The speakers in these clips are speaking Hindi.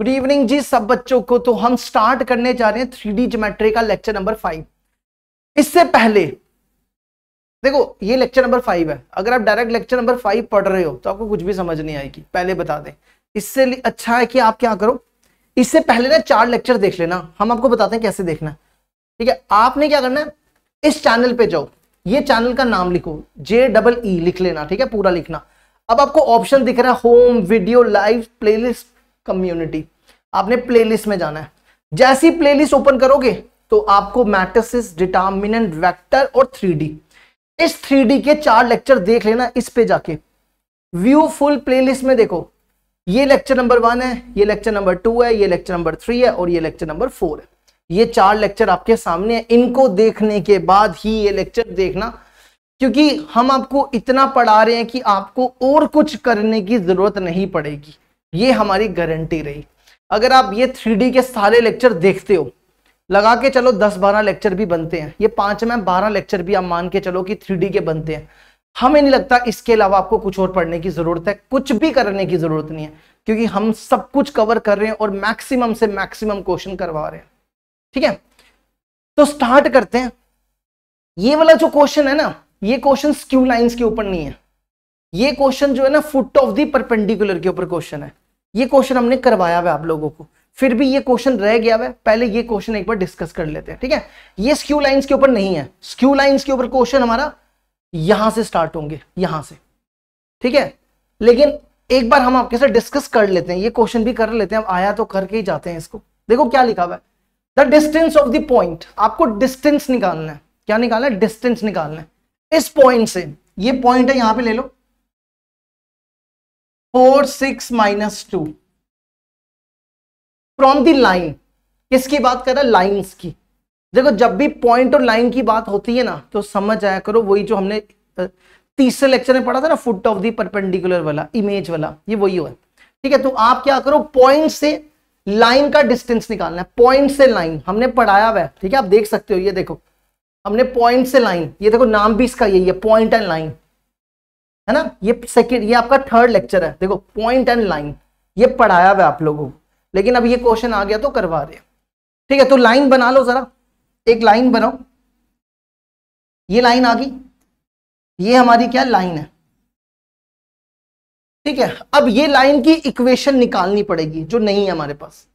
गुड इवनिंग जी सब बच्चों को। तो हम स्टार्ट करने जा रहे हैं 3D ज्योमेट्री का लेक्चर नंबर 5। इससे पहले देखो ये लेक्चर नंबर 5 है। अगर आप डायरेक्ट लेक्चर नंबर 5 पढ़ रहे हो तो आपको कुछ भी समझ नहीं आएगी, पहले बता दें। इससे अच्छा है कि आप क्या करो, इससे पहले ना 4 लेक्चर देख लेना, हम आपको बताते हैं कैसे देखना है। ठीक है, आपने क्या करना है, इस चैनल पे जाओ, ये चैनल का नाम लिखो JEE लिख लेना। ठीक है, पूरा लिखना। अब आपको ऑप्शन दिख रहा है home, video, live, playlist, community. आपने प्लेलिस्ट में जाना है। जैसी प्लेलिस्ट ओपन करोगे तो आपको मैट्रिसेस, डिटरमिनेंट, वेक्टर और 3D, इस 3D के 4 लेक्चर देख लेना। इस पे जाके व्यू फुल प्लेलिस्ट में देखो, ये लेक्चर नंबर 1 है, ये लेक्चर नंबर 2 है, ये लेक्चर नंबर 3 है और ये लेक्चर नंबर 4 है। ये 4 लेक्चर आपके सामने है। इनको देखने के बाद ही ये लेक्चर देखना, क्योंकि हम आपको इतना पढ़ा रहे हैं कि आपको और कुछ करने की जरूरत नहीं पड़ेगी। ये हमारी गारंटी रही। अगर आप ये 3D के सारे लेक्चर देखते हो, लगा के चलो 10-12 लेक्चर भी बनते हैं, ये 5 में 12 लेक्चर भी आप मान के चलो कि 3D के बनते हैं। हमें नहीं लगता इसके अलावा आपको कुछ और पढ़ने की जरूरत है, कुछ भी करने की जरूरत नहीं है, क्योंकि हम सब कुछ कवर कर रहे हैं और मैक्सिमम से मैक्सिमम क्वेश्चन करवा रहे हैं। ठीक है, तो स्टार्ट करते हैं। ये वाला जो क्वेश्चन है ना, ये क्वेश्चन स्क्यू लाइंस के ऊपर नहीं है। ये क्वेश्चन जो है ना फुट ऑफ द परपेंडिकुलर के ऊपर क्वेश्चन है। ये क्वेश्चन हमने करवाया हुआ आप लोगों को, फिर भी ये क्वेश्चन रह गया है। पहले ये क्वेश्चन एक बार डिस्कस कर लेते हैं। ठीक है, ये स्क्यू लाइंस के ऊपर नहीं है। स्क्यू लाइंस के ऊपर क्वेश्चन हमारा यहां से स्टार्ट होंगे, यहां से। ठीक है, लेकिन एक बार हम आपके साथ डिस्कस कर लेते हैं, ये क्वेश्चन भी कर लेते हैं। अब आया तो करके ही जाते हैं इसको। देखो क्या लिखा हुआ है, the distance of the point. आपको डिस्टेंस निकालना है। क्या निकालना है? डिस्टेंस निकालना है इस पॉइंट से। ये पॉइंट है, यहां पे ले लो 4, 6, -2 फ्रॉम द लाइन। किसकी बात कर रहा है? लाइंस की। देखो जब भी पॉइंट और लाइन की बात होती है ना, तो समझ आया करो वही जो हमने तीसरे लेक्चर में पढ़ा था ना, फुट ऑफ द परपेंडिकुलर वाला, इमेज वाला, ये वही हुआ। ठीक है, तो आप क्या करो, पॉइंट से लाइन का डिस्टेंस निकालना है। पॉइंट से लाइन हमने पढ़ाया हुआ है। ठीक है, आप देख सकते हो, ये देखो हमने पॉइंट से लाइन, ये देखो नाम भी इसका यही है, पॉइंट एंड लाइन, है ना। ये सेकंड, ये आपका 3rd लेक्चर है। देखो पॉइंट एंड लाइन ये पढ़ाया हुआ है आप लोगों को, लेकिन अब ये क्वेश्चन आ गया तो करवा रहे हैं। ठीक है, तो लाइन बना लो जरा, एक लाइन बनाओ। ये लाइन आ गई, ये हमारी क्या लाइन है। ठीक है, अब ये लाइन की इक्वेशन निकालनी पड़ेगी जो नहीं है हमारे पास।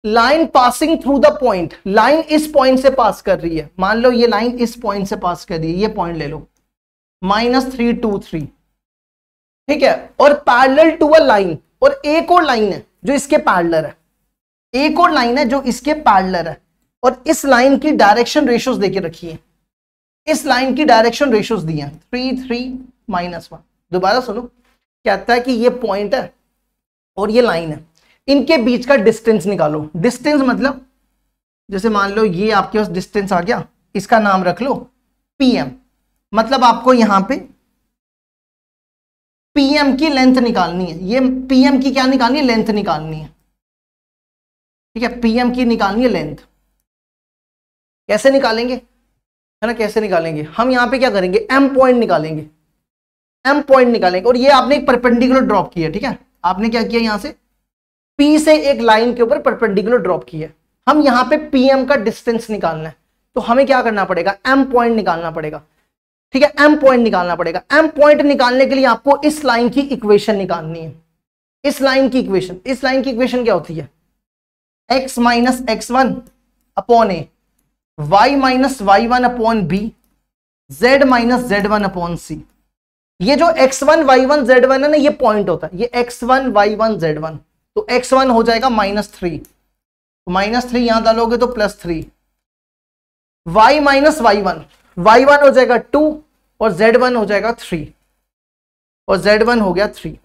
Line passing through the point, line इस पॉइंट से पास कर रही है। मान लो ये लाइन इस पॉइंट से पास कर रही है, ये पॉइंट ले लो -3, 2, 3। ठीक है, और पैरेलल टू अ लाइन, और एक और लाइन है जो इसके पैरेलल है, एक और लाइन है जो इसके पैरेलल है, और इस लाइन की डायरेक्शन रेशियोज देके रखी है। इस लाइन की डायरेक्शन रेशियोज दी है 3, 3, -1। दोबारा सुनो, कहता है कि ये पॉइंट है और ये लाइन है, इनके बीच का डिस्टेंस निकालो। डिस्टेंस मतलब जैसे मान लो ये आपके पास डिस्टेंस आ गया, इसका नाम रख लो PM। मतलब आपको यहां पे PM की लेंथ निकालनी है। ये PM की क्या निकालनी है? लेंथ निकालनी है। ठीक है, PM की निकालनी है लेंथ। कैसे निकालेंगे, है ना, कैसे निकालेंगे? हम यहां पे क्या करेंगे, M पॉइंट निकालेंगे। M पॉइंट निकालेंगे, और ये आपने एक परपेंडिकुलर ड्रॉप किया। ठीक है, आपने क्या किया, यहां से P से एक लाइन के ऊपर परपेंडिकुलर ड्रॉप किया। हम यहां पे PM का डिस्टेंस निकालना है, तो हमें क्या करना पड़ेगा, M पॉइंट निकालना पड़ेगा। ठीक है, M पॉइंट निकालना पड़ेगा। M पॉइंट निकालने के लिए आपको इस लाइन की इक्वेशन निकालनी है। इस लाइन की इक्वेशन, इस लाइन की इक्वेशन क्या होती है, x - x1 upon a, y - y1 upon b, z - z1 upon c। ये जो x1, y1, z1 है ना, ये पॉइंट होता है। ये x1, y1, z1, तो x1 हो जाएगा -3, तो -3 यहां डालोगे तो +3। y - y1 हो जाएगा 2 और z1 हो जाएगा 3, और z1 हो गया 3।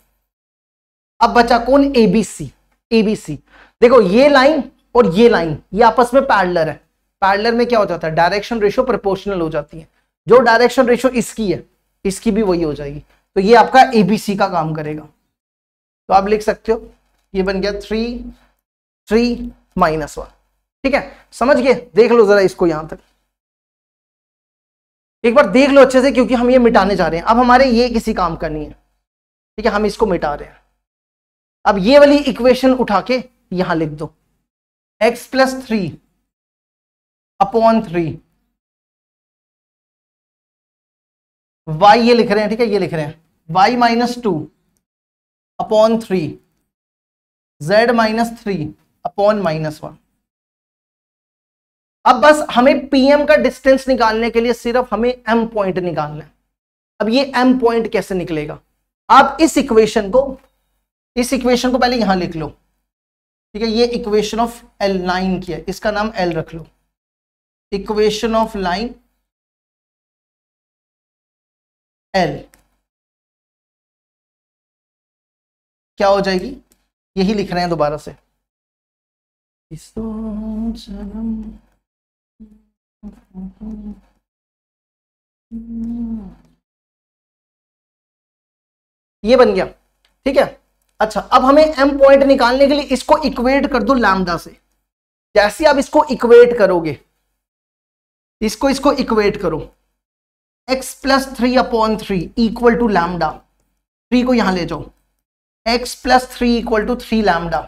अब बचा कौन, ABC। ABC देखो, ये लाइन और ये लाइन ये आपस में पैरेलल है। पैरेलल में क्या हो जाता है, डायरेक्शन रेशियो प्रोपोर्शनल हो जाती है। जो डायरेक्शन रेशियो इसकी है, इसकी भी वही हो जाएगी। तो ये आपका ABC का काम करेगा। तो आप लिख सकते हो, ये बन गया 3, 3, -1। ठीक है, समझ गए? देख लो जरा इसको, यहां तक एक बार देख लो अच्छे से, क्योंकि हम ये मिटाने जा रहे हैं। अब हमारे ये किसी काम का नहीं है। ठीक है, हम इसको मिटा रहे हैं। अब ये वाली इक्वेशन उठा के यहां लिख दो, x प्लस 3 अपॉन 3, y ये लिख रहे हैं, ठीक है, ये लिख रहे हैं y minus 2 upon 3, z minus 3 upon minus 1। अब बस हमें pm का डिस्टेंस निकालने के लिए सिर्फ हमें m पॉइंट निकालना है। अब ये m पॉइंट कैसे निकलेगा? आप इस इक्वेशन को पहले यहां लिख लो, ठीक है, ये इक्वेशन ऑफ L लाइन की है, इसका नाम L रख लो, इक्वेशन ऑफ लाइन L क्या हो जाएगी? यही लिख रहे हैं दोबारा से, ये बन गया, ठीक है। अच्छा, अब हमें m पॉइंट निकालने के लिए इसको इक्वेट कर दो लैम्डा से। जैसे आप इसको इक्वेट करोगे, इसको इक्वेट करो, x plus 3 upon 3 equal to lambda, 3 को यहां ले जाओ, x plus 3 equal to 3 lambda,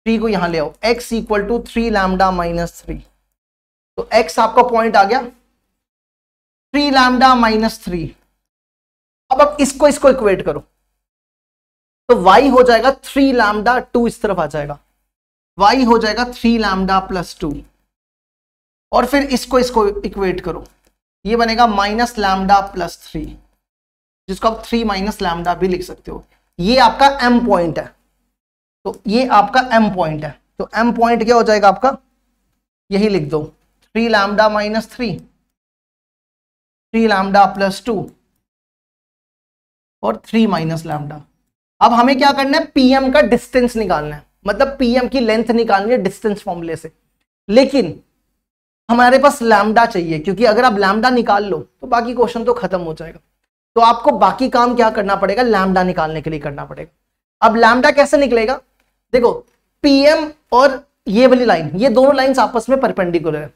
3 को यहां ले आओ, x equal to 3 lambda minus 3, तो x आपका पॉइंट आ गया 3 लैम्डा माइनस 3। अब आप इसको इक्वेट करो तो y हो जाएगा 3 लैम्डा, 2 इस तरफ आ जाएगा, y हो जाएगा 3 लैम्डा प्लस 2, और फिर इसको इक्वेट करो, ये बनेगा माइनस लैम्डा प्लस 3, जिसको आप 3 माइनस लैम्डा भी लिख सकते हो। ये आपका m पॉइंट है, तो ये आपका m पॉइंट है, तो m पॉइंट क्या हो जाएगा आपका? यही लिख दो, 3 लैम्डा माइनस 3, 3 लैम्डा प्लस 2 और 3 माइनस लैम्डा। अब हमें क्या करना है? pm का डिस्टेंस निकालना है, मतलब pm की लेंथ निकालनी है डिस्टेंस फॉर्मूले से, लेकिन हमारे पास लैम्डा चाहिए, क्योंकि अगर आप लैम्डा निकाल लो तो बाकी क्वेश्चन तो खत्म हो जाएगा। तो आपको बाकी काम क्या करना पड़ेगा? लैम्डा निकालने के लिए करना पड़ेगा। अब लैम्डा कैसे निकलेगा? देखो, pm और ये वाली लाइन, ये दोनों लाइंस आपस में परपेंडिकुलर है,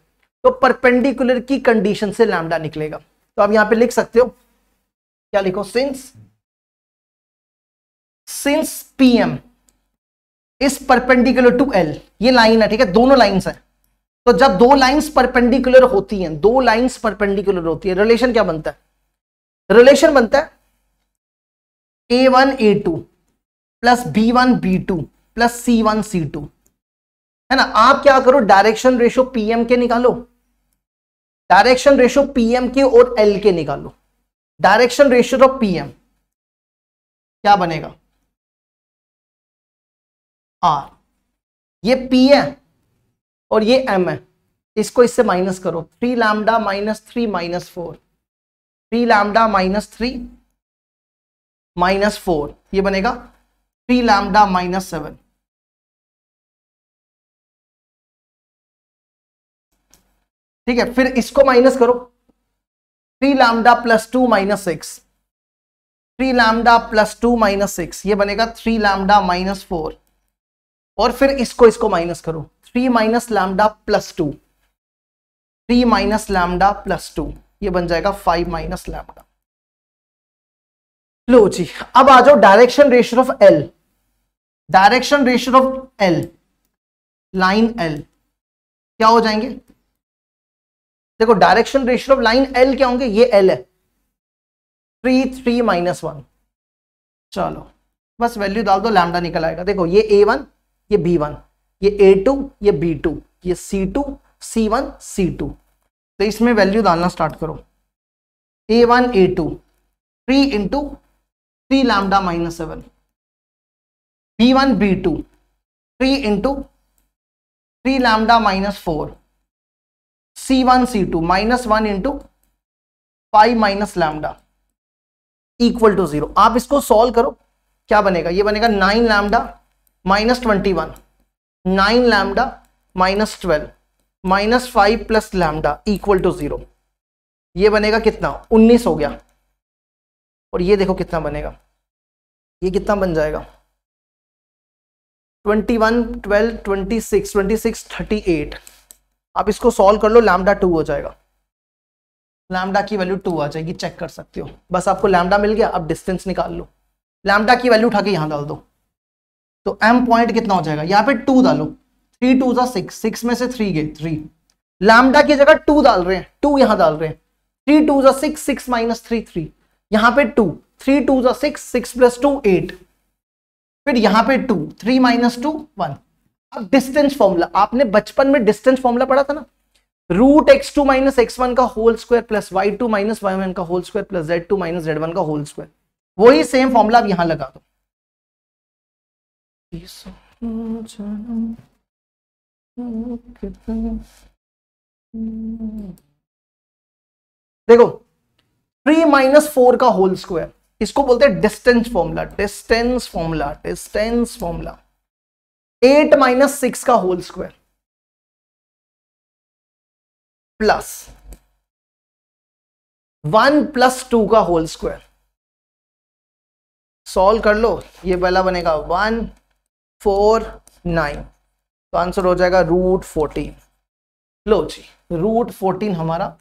तो परपेंडिकुलर की कंडीशन से लैम्डा निकलेगा। तो आप यहां पे लिख सकते हो, क्या लिखो? Since pm is perpendicular to l, ये लाइन है, ठीक है, दोनों लाइंस हैं। तो जब दो लाइंस परपेंडिकुलर होती हैं, रिलेशन क्या बनता है? रिलेशन बनता है a1 a2 plus b1 b2 plus c1 c2, है ना। आप क्या करो? डायरेक्शन रेशो pm के निकालो, डायरेक्शन रेशो pm के और l के निकालो। डायरेक्शन रेशो ऑफ pm क्या बनेगा? r, ये p है और ये m है, इसको इससे माइनस करो, 3 lambda minus 3 minus 4, 3 lambda minus 3 minus 4, ये बनेगा 3 लैम्डा माइनस 7। ठीक है, फिर इसको माइनस करो, 3 lambda plus 2 minus 6, 3 lambda plus 2 minus 6, ये बनेगा 3 लैम्डा माइनस 4, और फिर इसको माइनस करो, 3 minus lambda plus 2, 3 minus lambda plus 2, ये बन जाएगा 5 माइनस लैम्डा। लो जी, अब आ जाओ direction ratio of L। Direction ratio of L, line L क्या हो जाएंगे? देखो, direction ratio of line L क्या होंगे? ये L है, 3 3 माइनस 1। चलो बस वैल्यू डाल दो, लैम्डा निकल आएगा। देखो, ये a1, ये b1, ये a2, ये b2, ये c2 c1 c2। तो इसमें वैल्यू डालना स्टार्ट करो, a1 a2 3 into 3 lambda minus 7, b1 b2 3 into 3 lambda minus 4, c1 c2 minus 1 into 5 minus lambda equal to 0। आप इसको सॉल्व करो, क्या बनेगा? ये बनेगा 9 lambda minus 21, 9 lambda minus 12 minus 5 plus lambda equal to 0। ये बनेगा कितना? 19 हो गया। और ये देखो कितना बनेगा, ये कितना बन जाएगा? 21 12 26 26 38। आप इसको सॉल्व कर लो, लैम्डा 2 हो जाएगा, लैम्डा की वैल्यू 2 आ जाएगी, चेक कर सकते हो। बस आपको लैम्डा मिल गया, अब डिस्टेंस निकाल लो, लैम्डा की वैल्यू उठा के यहां डाल दो, तो m पॉइंट कितना हो जाएगा, यहाँ पे 2 डालो, 3 2 जा 6, 6 में से 3 गए 3, लैम्डा की जगह 2 डाल रहे हैं, 2 यहां डाल रहे हैं, 3 2 जा 6, 6 माइनस 3 3, यहां पे 2, 3 2 जा 6, 6 प्लस 2 8, फिर यहां पे 2, 3 माइनस 2 1। अब डिस्टेंस फॉर्मूला, आपने बचपन में डिस्टेंस फॉर्मूला पढ़ा था ना, रूट x2 माइनस x1 का whole square plus y2 minus y1 का whole square plus z2 minus z1 का होल स्क्वायर, वही सेम फॉर्मूला आप यहां लगा दो। देखो 3 माइनस 4 का होल स्क्वायर, इसको बोलते हैं distance formula, distance formula, distance formula. 8 minus 6 का होल स्क्वायर प्लस 1 प्लस 2 का होल स्क्वायर, सॉल्व कर लो, ये पहला बनेगा 1 4 9, तो आंसर हो जाएगा रूट 14। लो जी, रूट 14 हमारा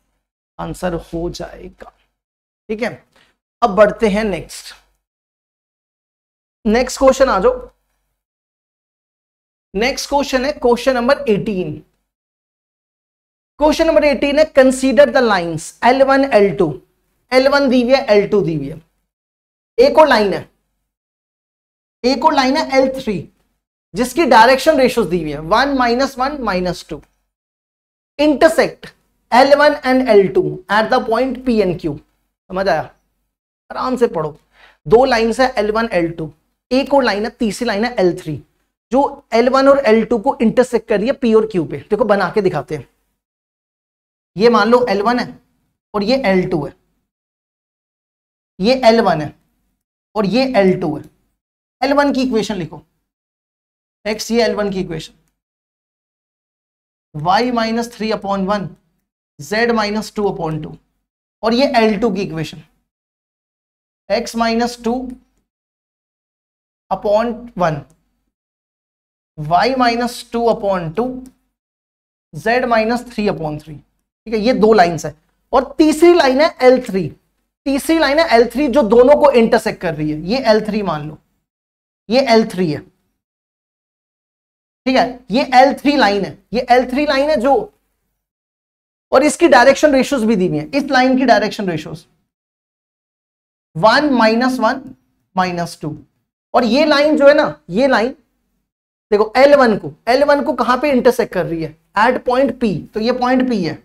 आंसर हो जाएगा। ठीक है, अब बढ़ते हैं नेक्स्ट क्वेश्चन आ जाओ। नेक्स्ट क्वेश्चन है क्वेश्चन नंबर 18। क्वेश्चन नंबर 18 है, consider the lines L1 L2, L1 दी हुई है, L2 दी हुई है, एक और लाइन है, एक और लाइन है L3 जिसकी डायरेक्शन रेशियोज दी हुई है 1 minus 1 minus 2, intersect L1 and L2 at the point P and Q। समझ आया, आराम से पढ़ो। दो लाइंस है L1 L2, एक और लाइन है, तीसरी लाइन है L3 जो L1 और L2 को इंटरसेक्ट कर रही है P और Q पे। देखो बना के दिखाते हैं, ये मान लो L1 है और ये L2 है, ये L1 है और ये L2 है। L1 की इक्वेशन लिखो, x ये L1 की equation, y minus 3/1 z minus 2/2, और ये L2 की equation x minus 2/1 y minus 2/2 z minus 3/3। ठीक है, ये दो लाइंस है, और तीसरी लाइन है L3, तीसरी लाइन है L3 जो दोनों को इंटरसेक्ट कर रही है, ये L3 मान लो, ये L3 है। ठीक है, ये L3 लाइन है, ये L3 लाइन है जो, और इसकी डायरेक्शन रेशियोज भी दी हुई है, इस लाइन की डायरेक्शन रेशियोज 1 माइनस 1 माइनस 2, और ये लाइन जो है ना, ये लाइन देखो L1 को कहां पे इंटरसेक्ट कर रही है, एट पॉइंट P, तो ये पॉइंट P है,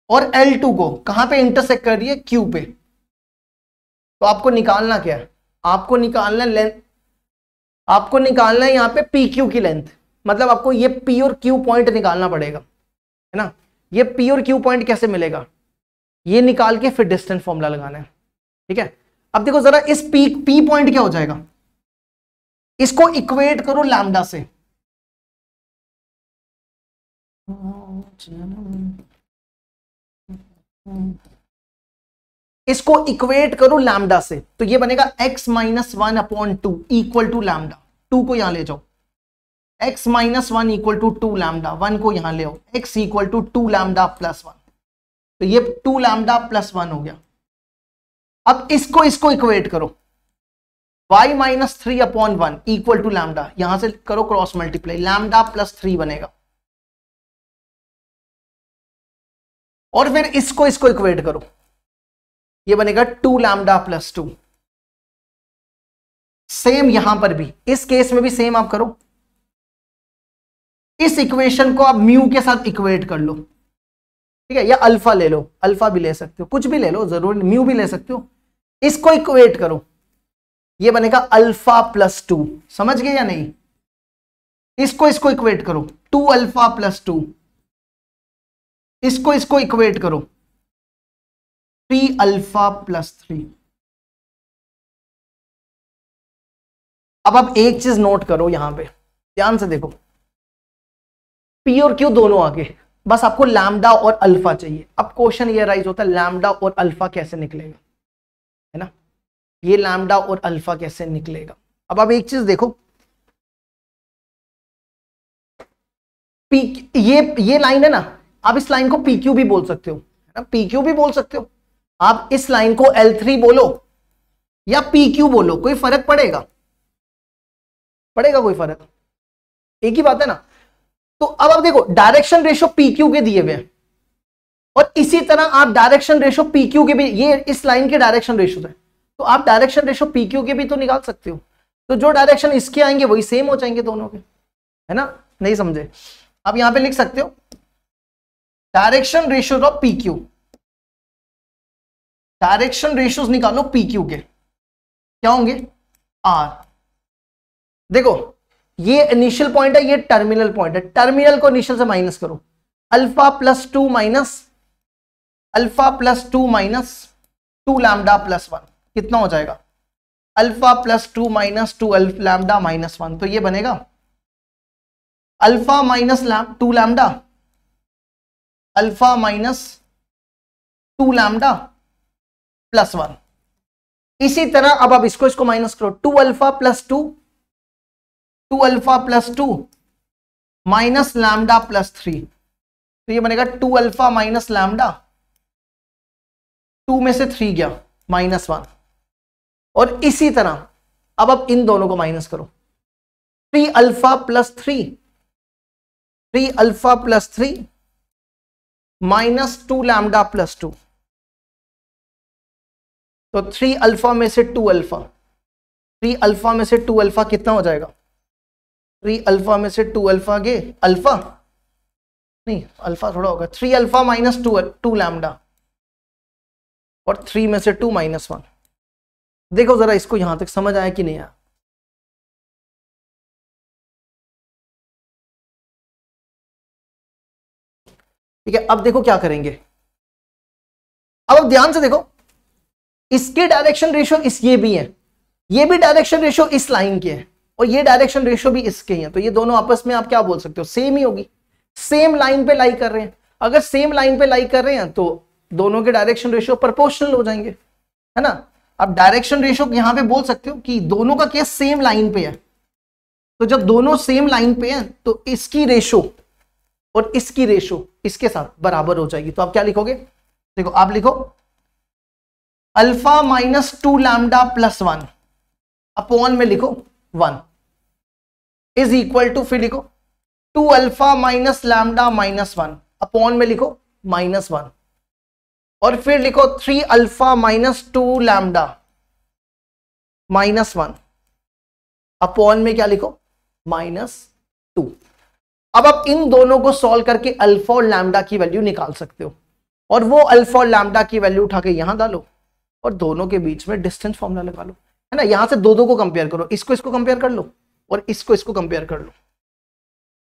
और L2 को कहां पे इंटरसेक्ट कर रही है, Q पे। तो आपको निकालना क्या है, आपको निकालना लेंथ, आपको निकालना है यहां पे PQ की लेंथ, मतलब आपको ये P और Q पॉइंट निकालना पड़ेगा, है ना। ये P और Q पॉइंट कैसे मिलेगा, ये निकाल के फिर डिस्टेंस फॉर्मूला लगाना है। ठीक है, अब देखो जरा, इस P पॉइंट क्या हो जाएगा, इसको इक्वेट करो लैम्डा से, इसको इक्वेट करो लैम्डा से, तो ये बनेगा x minus 1/2 equal to lambda, 2 को यहां ले जाओ, x minus 1 equal to 2 lambda, 1 को यहां ले आओ, x equal to 2 lambda plus 1, तो ये 2 लैम्डा प्लस 1 हो गया। अब इसको इक्वेट करो, y minus 3/1 equal to lambda, यहां से करो क्रॉस मल्टीप्लाई, लैम्डा प्लस 3 बनेगा, और फिर इसको इक्वेट करो, ये बनेगा 2 लैम्डा प्लस 2। सेम यहां पर भी, इस केस में भी सेम आप करो, इस इक्वेशन को आप म्यू के साथ इक्वेट कर लो। ठीक है, या अल्फा ले लो, अल्फा भी ले सकते हो, कुछ भी ले लो, जरूर म्यू भी ले सकते हो। इसको इक्वेट करो, ये बनेगा अल्फा प्लस 2, समझ गए या नहीं। इसको इक्वेट करो, 2 अल्फा प्लस 2, इसको इक्वेट करो, 3 अल्फा प्लस 3। अब आप एक चीज नोट करो यहां पे, ध्यान से देखो, P और Q दोनों आगे, बस आपको लैम्डा और अल्फा चाहिए। अब क्वेश्चन ये राइज होता है, लैम्डा और अल्फा कैसे निकलेगा, है ना, ये लैम्डा और अल्फा कैसे निकलेगा। अब आप एक चीज देखो, ये लाइन है ना, आप इस लाइन को PQ भी बोल सकते हो, है ना, PQ भी बोल सकते हो। आप इस लाइन को L3 बोलो या PQ बोलो, कोई फर्क पड़ेगा, पड़ेगा कोई फर्क? एक ही बात है ना। तो अब आप देखो डायरेक्शन रेशो पी क्यू के दिए हुए हैं, और इसी तरह आप डायरेक्शन रेशो पी क्यू के भी, ये इस लाइन के डायरेक्शन रेशो है, तो आप डायरेक्शन रेशो पी क्यू के भी तो निकाल सकते हो। तो जो डायरेक्शन इसके आएंगे वही सेम हो जाएंगे दोनों के, है ना? नहीं समझे? आप यहां पे लिख सकते हो direction ratio of P Q, direction ratios निकालो पी क्यू के, क्या होंगे? आर। देखो ये इनिशियल पॉइंट है, ये टर्मिनल पॉइंट है, टर्मिनल को इनिशियल से माइनस करो, alpha plus two minus two lambda plus one, कितना हो जाएगा? Alpha plus two minus two lambda minus one, तो ये बनेगा alpha minus two lambda, alpha minus two lambda plus one. इसी तरह अब आप इसको माइनस करो, two alpha plus two minus lambda plus three, तो ये बनेगा two alpha minus lambda, two में से थ्री गया माइनस वन। और इसी तरह अब आप इन दोनों को माइनस करो, three alpha plus three minus two lambda plus two, तो थ्री अल्फा में से टू अल्फा कितना हो जाएगा? थ्री अल्फा में से टू अल्फा के अल्फा नहीं, अल्फा थोड़ा होगा, three alpha minus two lambda, और थ्री में से टू माइनस वन। देखो जरा इसको यहां तक समझ आया कि नहीं आया? ठीक है, अब देखो क्या करेंगे। अब ध्यान से देखो, इसके डायरेक्शन रेशियो ये भी है, ये भी डायरेक्शन रेशियो इस लाइन के है, और ये डायरेक्शन रेशियो भी इसके ही है, तो ये दोनों आपस में आप क्या बोल सकते हो? सेम ही होगी, सेम लाइन पे लाई कर रहे हैं। अगर सेम लाइन पे लाई कर रहे हैं तो दोनों के डायरेक्शन रेशियो प्रोपोर्शनल हो जाएंगे, है ना? अब डायरेक्शन रेशियो यहां पे बोल सकते हो कि दोनों का केस सेम लाइन पे है, तो जब दोनों सेम लाइन पे हैं तो इसकी रेशो और इसकी रेशो इसके साथ बराबर हो जाएगी। तो आप क्या लिखोगे? देखो आप लिखो alpha minus two lambda plus one upon में लिखो वन इज इक्वल टू, फिर लिखो two alpha minus lambda minus one upon में लिखो माइनस वन, और फिर लिखो three alpha minus two lambda minus one upon में क्या लिखो? Minus two. अब आप इन दोनों को सॉल्व करके अल्फा और लैम्डा की वैल्यू निकाल सकते हो, और वो अल्फा और लैम्डा की वैल्यू उठा के यहां डालो और दोनों के बीच में डिस्टेंस फॉर्मूला लगा लो, है ना? यहां से दो को कंपेयर करो, इसको कंपेयर कर लो और इसको कंपेयर कर लो।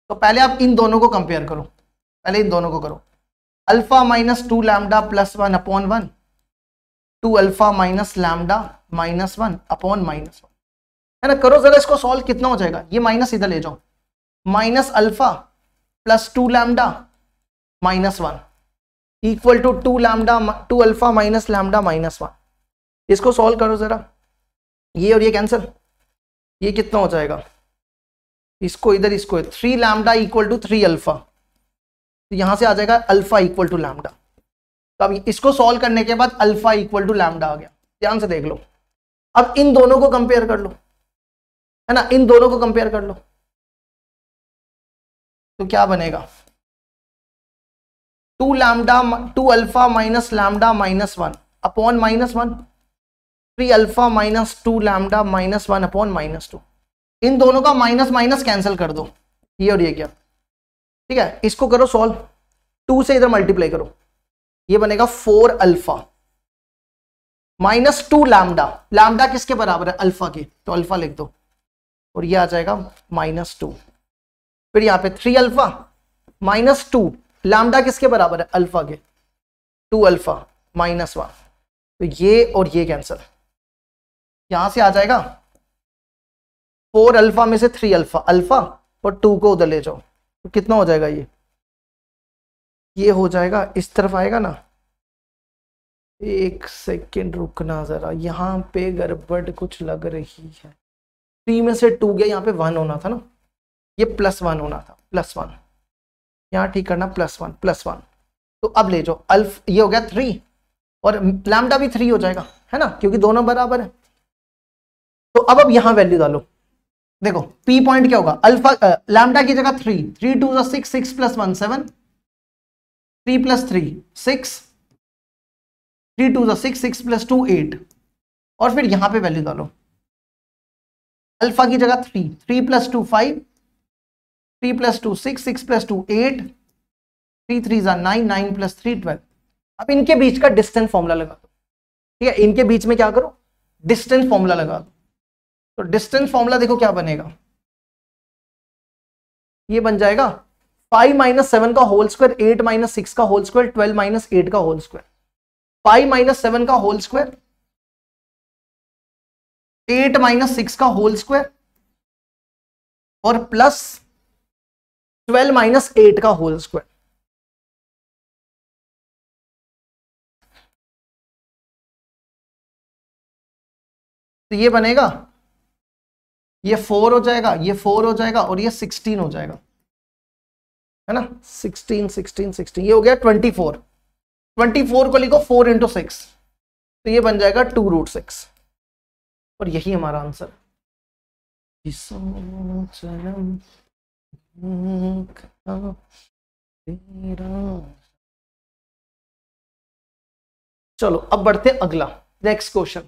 तो पहले आप इन दोनों को कंपेयर करो, पहले इन दोनों को करो, alpha minus two lambda plus one upon one, two alpha minus lambda minus one upon minus one, है ना? करो जरा इसको सॉल्व, कितना हो जाएगा? ये माइनस इधर ले जाओ, minus alpha plus two lambda minus one equal to two alpha minus lambda minus one. इसको सॉल्व करो जरा, ये और ये कैंसिल, ये कितना हो जाएगा? इसको इधर, इसको three lambda equal to three alpha, तो यहां से आ जाएगा अल्फा इक्वल टू लैम्डा। तो अब इसको सॉल्व करने के बाद अल्फा इक्वल टू लैम्डा आ गया, ध्यान से देख लो। अब इन दोनों को कंपेयर कर लो, है ना? इन दोनों को कंपेयर कर लो, तो क्या बनेगा? Two alpha minus lambda minus one upon minus one, three alpha minus two lambda minus one upon minus two. इन दोनों का माइनस माइनस कैंसिल कर दो, ये और ये क्या, ठीक है? इसको करो सॉल्व, टू से इधर मल्टीप्लाई करो, ये बनेगा four alpha minus two lambda, lambda किसके बराबर है? अल्फा के, तो अल्फा लिख दो, और ये आ जाएगा माइनस टू। फिर यहां पे three alpha minus two, lambda किसके बराबर है? अल्फा के, टू अल्फा माइनस वन, तो ये और ये कैंसिल, यहां से आ जाएगा फोर अल्फा में से थ्री अल्फा, अल्फा और टू को उधर ले जाओ, तो कितना हो जाएगा? ये हो जाएगा, इस तरफ आएगा ना। एक सेकेंड रुकना जरा, यहां पे गड़बड़ कुछ लग रही है, थ्री में से टू गया, यहाँ पे वन होना था ना, ये प्लस वन होना था, प्लस वन, यहाँ ठीक करना, प्लस वन प्लस वन। तो अब ले जाओ ये हो गया थ्री, और लैम्डा भी थ्री हो जाएगा, है ना? क्योंकि दोनों बराबर है। तो अब यहां वैल्यू डालो, देखो P पॉइंट क्या होगा, अल्फा लैम्डा की जगह 3, 3 2 6, 6 + 1 7, 3 + 3 6, 3 2 6, 6 + 2 8, और फिर यहां पे वैल्यू डालो, अल्फा की जगह 3, 3 + 2 5, 3 + 2 6, 6 + 2 8, 3 3 9, 9 + 3 12। अब इनके बीच का डिस्टेंस फॉर्मूला लगा दो, ठीक है, इनके बीच में क्या करो, डिस्टेंस फॉर्मूला लगा दो। तो डिस्टेंस फॉर्मूला देखो क्या बनेगा, ये बन जाएगा 5 - 7 का होल स्क्वायर, 8 - 6 का होल स्क्वायर, 12 - 8 का होल स्क्वायर, 5 - 7 का होल स्क्वायर, 8 - 6 का होल स्क्वायर, और प्लस 12 - 8 का होल स्क्वायर। तो ये बनेगा, ये 4 हो जाएगा, ये 4 हो जाएगा, और ये 16 हो जाएगा, है ना, 16 16 16, ये हो गया 24। 24 को लिखो 4 × 6, तो ये बन जाएगा 2√6, और यही हमारा आंसर। चलो अब बढ़ते हैं अगला, नेक्स्ट क्वेश्चन।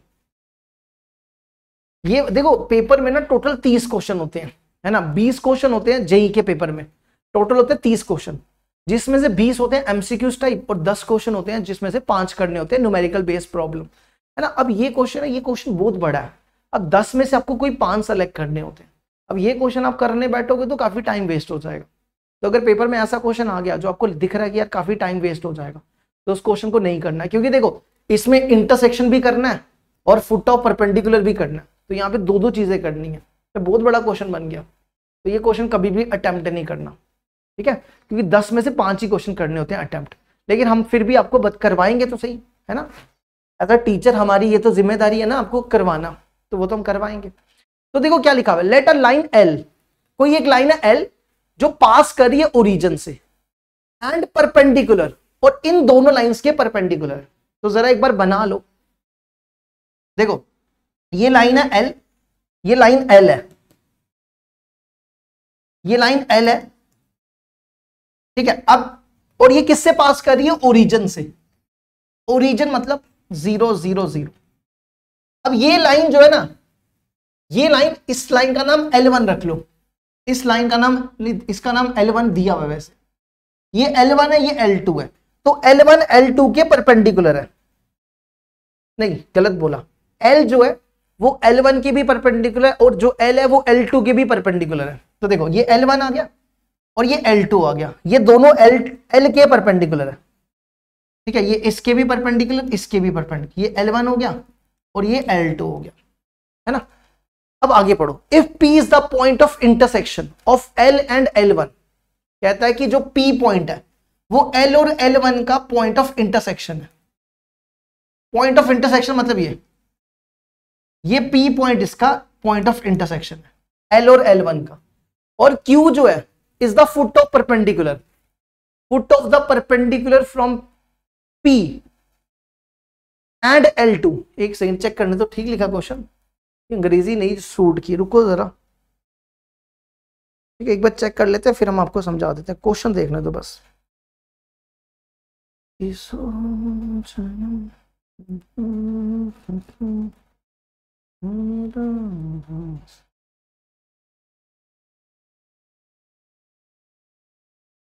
ये देखो पेपर में ना टोटल 30 क्वेश्चन होते हैं, है ना, 20 क्वेश्चन होते हैं जेई के पेपर में, टोटल होते हैं 30 क्वेश्चन, जिसमें से 20 होते हैं एमसीक्यूज टाइप, और 10 क्वेश्चन होते हैं जिसमें से 5 करने होते हैं न्यूमेरिकल बेस्ड प्रॉब्लम, है ना। अब ये क्वेश्चन है, ये क्वेश्चन बहुत बड़ा है, अब 10 में से आपको कोई 5 सेलेक्ट करने होते हैं। अब ये क्वेश्चन आप करने बैठोगे तो काफी टाइम वेस्ट हो जाएगा। तो अगर पेपर में ऐसा क्वेश्चन आ गया जो आपको दिख रहा है कि यार काफी टाइम वेस्ट हो जाएगा, तो उस क्वेश्चन को नहीं करना है, क्योंकि देखो इसमें इंटरसेक्शन भी करना है और फुट ऑफ परपेंडिकुलर भी करना है, तो यहाँ पे दो चीजें करनी है, तो बहुत बड़ा क्वेश्चन बन गया। तो ये क्वेश्चन कभी भी अटेम्प्ट नहीं करना, ठीक है, क्योंकि 10 में से 5 ही क्वेश्चन करने होते हैं अटेम्प्ट, लेकिन हम फिर भी आपको करवाएंगे तो सही, है ना, एज अ टीचर हमारी ये तो जिम्मेदारी है ना आपको करवाना, तो वो तो हम करवाएंगे। तो देखो क्या लिखा हुआ है, लेट अ लाइन एल, कोई एक लाइन है एल जो पास कर रही है ओरिजिन से एंड परपेंडिकुलर, और इन दोनों लाइंस के परपेंडिकुलर। तो जरा एक बार बना लो, देखो ये लाइन है एल, ये लाइन एल है, ये लाइन एल है, ठीक है। अब और ये किससे पास कर रही है, ओरिजिन से, ओरिजिन मतलब 0 0 0। अब ये लाइन जो है ना, ये लाइन, इस लाइन का नाम L1 रख लो, इस लाइन का नाम, इसका नाम L1 दिया हुआ है वैसे, ये L1 है, ये L2 है, तो L1 L2 के परपेंडिकुलर है, नहीं गलत बोला, L जो है वो L1 की भी परपेंडिकुलर है, और जो L है वो L2 के भी परपेंडिकुलर है। तो देखो ये L1 आ गया और ये L2 आ गया, ये दोनों L के परपेंडिकुलर है, ठीक है, ये इसके भी परपेंडिकुलर, इसके भी परपेंडिकुलर, ये L1 हो गया और ये L2 हो गया, है ना। अब आगे पढ़ो, if P is the point of intersection of L and L1, कहता है कि जो P पॉइंट है वो L और L1 का पॉइंट ऑफ इंटरसेक्शन है। पॉइंट ऑफ इंटरसेक्शन मतलब ये P पॉइंट इसका पॉइंट ऑफ इंटरसेक्शन है L और L1 का, और Q जो है is the foot of perpendicular, foot of the perpendicular from P and L2। एक सेकंड चेक करने तो, ठीक लिखा क्वेश्चन, अंग्रेजी नहीं सूट की, रुको जरा, ठीक है, एक बार चेक कर लेते हैं फिर हम आपको समझा देते हैं, क्वेश्चन देखने दो बस।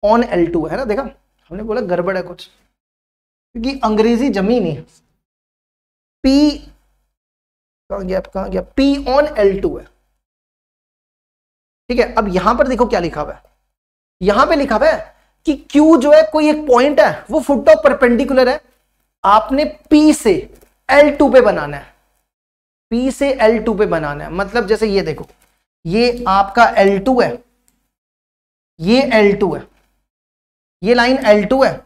ऑन L2 है ना, देखा हमने बोला गड़बड़ है कुछ, क्योंकि अंग्रेजी जमी नहीं है। P कहां गया, P ऑन L2 है, ठीक है। अब यहां पर देखो क्या लिखा हुआ है, यहां पे लिखा हुआ है कि Q जो है कोई एक पॉइंट है, वो फुट ऑफ परपेंडिकुलर है, आपने P से L2 पे बनाना है, P से L2 पे बनाना है, मतलब जैसे ये देखो, ये आपका L2 है, ये L2 है, ये लाइन L2 है,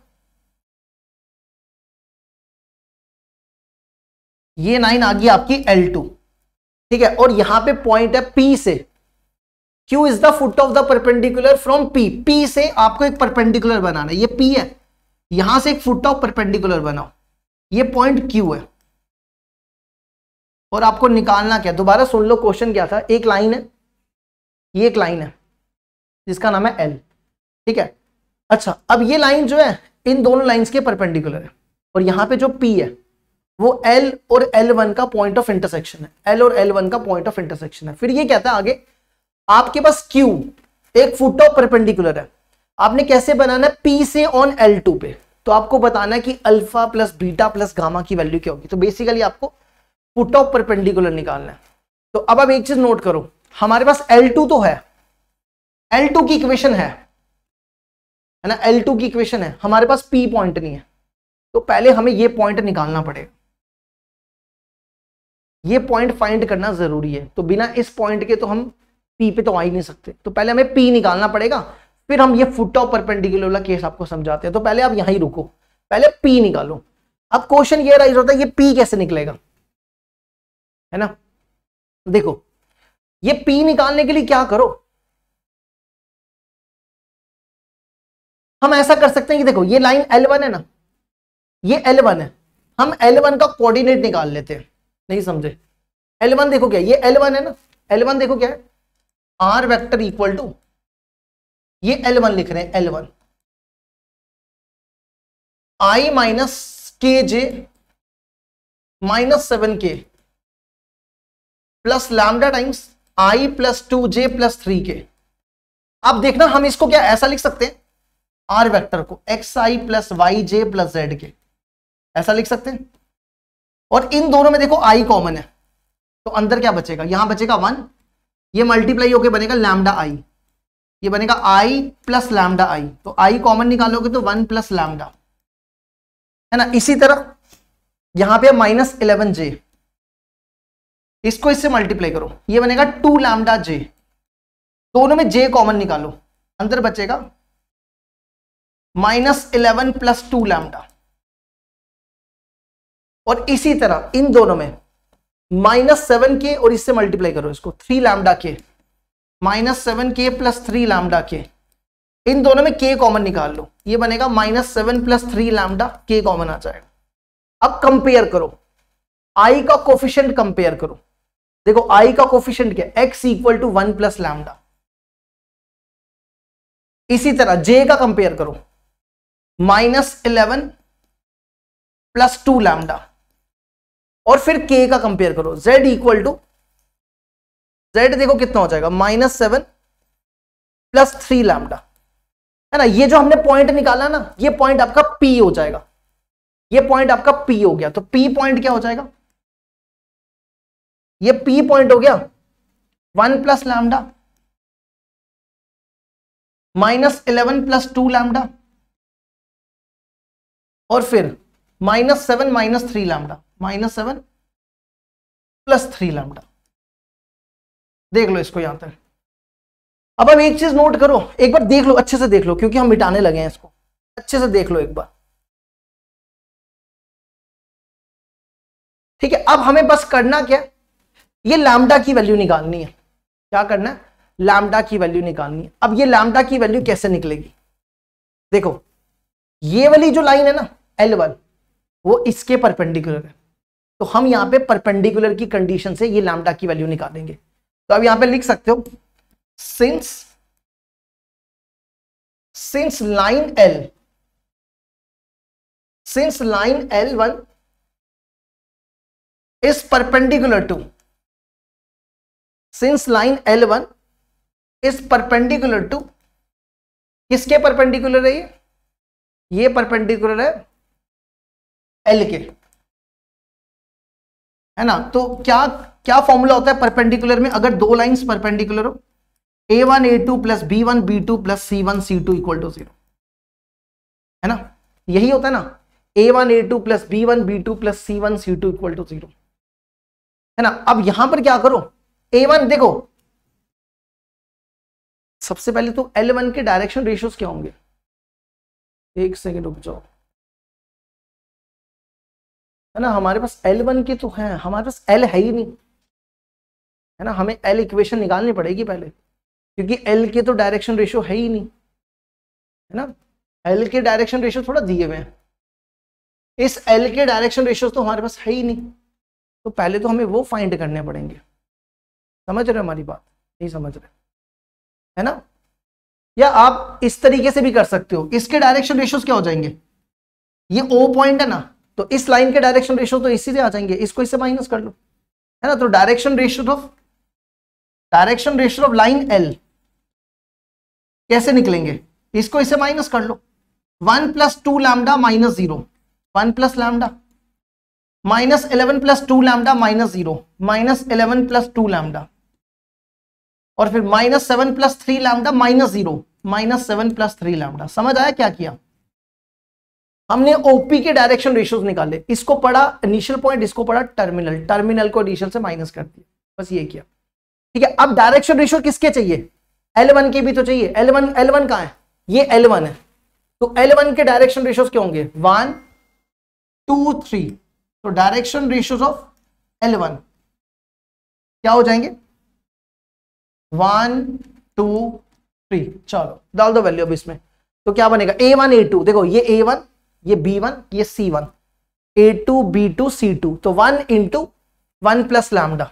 ये लाइन आ गई आपकी L2, ठीक है, और यहां पे पॉइंट है P से, Q is the foot of the perpendicular from P, P से आपको एक परपेंडिकुलर बनाना है, ये P है, यहां से एक फुट ऑफ परपेंडिकुलर बनाओ, ये पॉइंट Q है, और आपको निकालना क्या, दोबारा सुन लो क्वेश्चन क्या था, एक लाइन है, ये एक लाइन है जिसका नाम है एल, ठीक है। अच्छा, अब ये लाइन जो है इन दोनों लाइंस के परपेंडिकुलर है, और यहां पे जो पी है वो एल और L1 का पॉइंट ऑफ इंटरसेक्शन है, एल और L1 का पॉइंट ऑफ इंटरसेक्शन है। फिर ये कहता है आगे, आपके पास Q एक फुट ऑफ परपेंडिकुलर है, आपने कैसे बनाना है, P से ऑन L2 पे, तो आपको बताना है कि alpha plus beta plus gamma की वैल्यू क्या होगी। तो बेसिकली आपको फुट ऑफ परपेंडिकुलर निकालना है। तो अब आप एक चीज नोट करो, हमारे पास L2 तो है, L2 की इक्वेशन है ना, L2 की इक्वेशन है, हमारे पास P पॉइंट नहीं है, तो पहले हमें ये पॉइंट निकालना पड़ेगा, ये पॉइंट फाइंड करना जरूरी है। तो बिना इस पॉइंट के तो हम P पे तो आ ही नहीं सकते, तो पहले हमें P निकालना पड़ेगा, फिर हम ये फुट ऑफ परपेंडिकुलर वाला केस आपको समझाते हैं। तो पहले आप यहां ही रुको, पहले P निकालो। अब क्वेश्चन ये राइज होता है, ये P कैसे निकलेगा, है ना। देखो, ये P निकालने के लिए क्या करो, हम ऐसा कर सकते हैं कि देखो ये लाइन L1 है ना, ये L1 है, हम L1 का कोऑर्डिनेट निकाल लेते हैं। नहीं समझे, L1 देखो क्या, ये L1 है ना, L1 देखो क्या है, R वेक्टर इक्वल टू, ये L1 लिख रहे हैं, L1 I माइनस के J minus 7k plus lambda times I plus 2j plus 3k। अब देखना हम इसको क्या ऐसा लिख सकते हैं, R वेक्टर को xi प्लस वाई जे प्लस जेड के, ऐसा लिख सकते हैं। और इन दोनों में देखो I कॉमन है, तो अंदर क्या बचेगा, यहां बचेगा 1, ये मल्टीप्लाई होके बनेगा लैम्डा I, ये बनेगा I प्लस लैम्डा I, तो I कॉमन निकालोगे तो 1 प्लस लैम्डा, है ना। इसी तरह यहां पे माइनस 11j, इसको इससे मल्टीप्लाई करो, ये बनेगा 2 लैम्डा j, दोनों में j कॉमन निकालो, अंदर बचेगा माइनस 11 प्लस 2 लैम्डा। और इसी तरह इन दोनों में माइनस 7k और इससे मल्टीप्लाई करो इसको 3 लैम्डा के, माइनस 7k प्लस 3 लैम्डा के, इन दोनों में k कॉमन निकाल लो, ये बनेगा minus 7 plus 3 lambda, k common आ जाएगा। अब कंपेयर करो, I का कोफिशिएंट कंपेयर करो, देखो I का कोफिशिएंट क्या है, x equal to 1 plus lambda. इसी तरह j का कंपेयर करो, माइनस 11 प्लस 2 लैम्डा, और फिर k का कंपेयर करो, z इक्वल टू, z देखो कितना हो जाएगा, माइनस 7 प्लस 3 लैम्डा, है ना। ये जो हमने पॉइंट निकाला ना, ये पॉइंट आपका P हो जाएगा, ये पॉइंट आपका P हो गया। तो P पॉइंट क्या हो जाएगा, ये P पॉइंट हो गया 1 plus lambda minus 11 plus 2 lambda, और फिर minus 7 minus 3 lambda, minus 7 plus 3 lambda. देख लो इसको यहां तक। अब एक चीज नोट करो, एक बार देख लो, अच्छे से देख लो, क्योंकि हम मिटाने लगे हैं इसको, अच्छे से देख लो एक बार, ठीक है। अब हमें बस करना क्या, ये लैम्डा की वैल्यू निकालनी है। क्या करना है, लैम्डा की वैल्यू निकालनी है। अब ये लैम्डा की वैल्यू कैसे निकलेगी, देखो ये वाली जो लाइन है ना L1, वो इसके परपेंडिकुलर है, तो हम यहां पे परपेंडिकुलर की कंडीशन से ये लैम्डा की वैल्यू निकालेंगे। तो अब यहां पे लिख सकते हो, since line L1 is perpendicular to, since line L1 is perpendicular to, किसके परपेंडिकुलर है ये परपेंडिकुलर है L के, है ना। तो क्या क्या फॉर्मूला होता है परपेंडिकुलर में, अगर दो लाइंस परपेंडिकुलर हो, A1 A2 plus B1 B2 plus C1 C2 equal to 0, है ना, यही होता है ना, A1 A2 plus B1 B2 plus C1 C2 equal to 0, है ना। अब यहां पर क्या करो, A1 देखो, सबसे पहले तो L1 के डायरेक्शन रेशियोज क्या होंगे, एक सेकेंड रुक जाओ, है ना। हमारे पास L1 के तो हैं, हमारे पास L है ही नहीं, है ना, हमें L इक्वेशन निकालनी पड़ेगी पहले, क्योंकि L के तो डायरेक्शन रेशियो है ही नहीं, है ना। L के डायरेक्शन रेशियो थोड़ा दिए हुए हैं, इस L के डायरेक्शन रेशियो तो हमारे पास है ही नहीं, तो पहले तो हमें वो फाइंड करने पड़ेंगे। समझ रहे हो हमारी बात, नहीं समझ रहे, है ना। या आप इस तरीके से भी कर सकते हो, इसके डायरेक्शन रेशियोज क्या हो जाएंगे, ये O पॉइंट है ना, तो इस लाइन के डायरेक्शन रेशियो तो इसी से आ जाएंगे, इसको इससे माइनस कर लो, है ना। तो direction ratio of line L कैसे निकलेंगे, इसको इससे माइनस कर लो, 1 + 2 lambda minus 0, 1 + lambda minus 11 + 2 lambda minus 0, minus 11 + 2 lambda, और फिर -7 + 3 लैम्डा माइनस 0, -7 + 3 लैम्डा। समझ आया क्या किया हमने, ओपी के डायरेक्शन रेशियोज निकाले, इसको पढ़ा इनिशियल पॉइंट, इसको पढ़ा टर्मिनल, टर्मिनल को इनिशियल से माइनस कर दिया, बस ये किया। ठीक है, अब डायरेक्शन रेशियो किसके चाहिए, L1 के भी तो चाहिए। L1 कहां है, ये L1 है, तो L1 के डायरेक्शन रेशियोज क्या होंगे, 1 2 3, तो डायरेक्शन रेशियोज ऑफ L1 क्या हो जाएंगे, 1 2 3। चलो डाल दो वैल्यू अब इसमें, तो क्या बनेगा, A1 A2, देखो ये A1 ये B1 ये C1, A2 B2 C2, तो 1 × 1 + लैम्डा,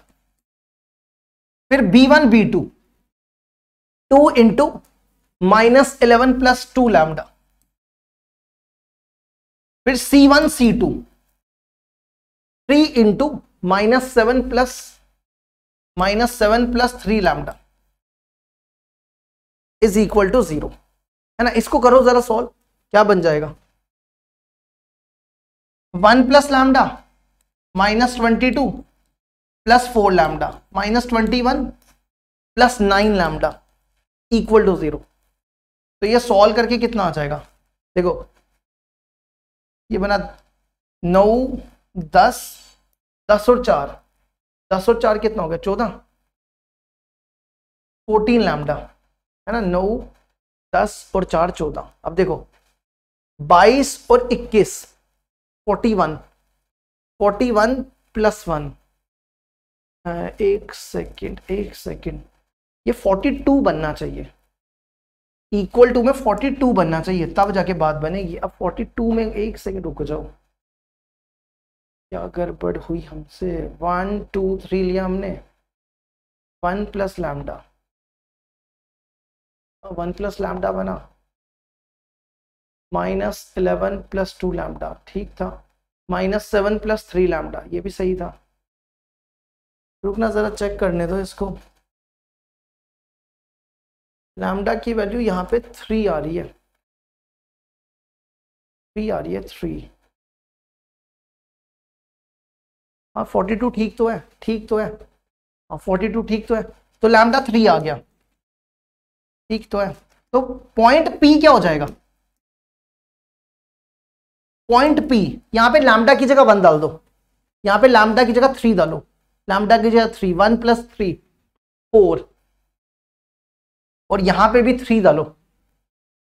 फिर B1 B2 2 × -11 + 2 लैम्डा, फिर C1 C2 3 × -7 + 3 lambda is equal to 0, है ना। इसको करो जरा सॉल्व, क्या बन जाएगा, 1 + lambda -22 + 4 lambda -21 + 9 lambda equal to 0। तो ये सॉल्व करके कितना आ जाएगा, देखो ये बना 9 10 10 और 4, 10 और 4 कितना हो गया, 14 14 लैम्डा, है ना। 9 10 और 4 14, अब देखो 22 और 21 41 41 + 1, एक सेकेंड, ये 42 बनना चाहिए, इक्वल टू में 42 बनना चाहिए, तब जाके बात बनेगी। अब 42 में, एक सेकेंड रुक जाओ, क्या गड़बड़ हुई हमसे, 1 2 3 लिया हमने, 1 + लैम्डा, 1 + लैम्डा बना -11 + 2 लैम्डा, ठीक था, -7 + 3 लैम्डा, ये भी सही था। रुकना जरा चेक करने दो इसको, लैम्डा की वैल्यू यहाँ पे 3 आ रही है, 3 आ रही है, 3, हाँ 42 ठीक तो है, ठीक तो है, हाँ 42 ठीक तो है, तो लैम्डा 3 आ गया, ठीक तो है। तो पॉइंट P क्या हो जाएगा, पॉइंट P, यहां पे लैम्डा की जगह 1 डाल दो, यहां पे लैम्डा की जगह 3 डालो, लैम्डा की जगह 3, 1 + 3 4, और यहां पे भी 3 डालो,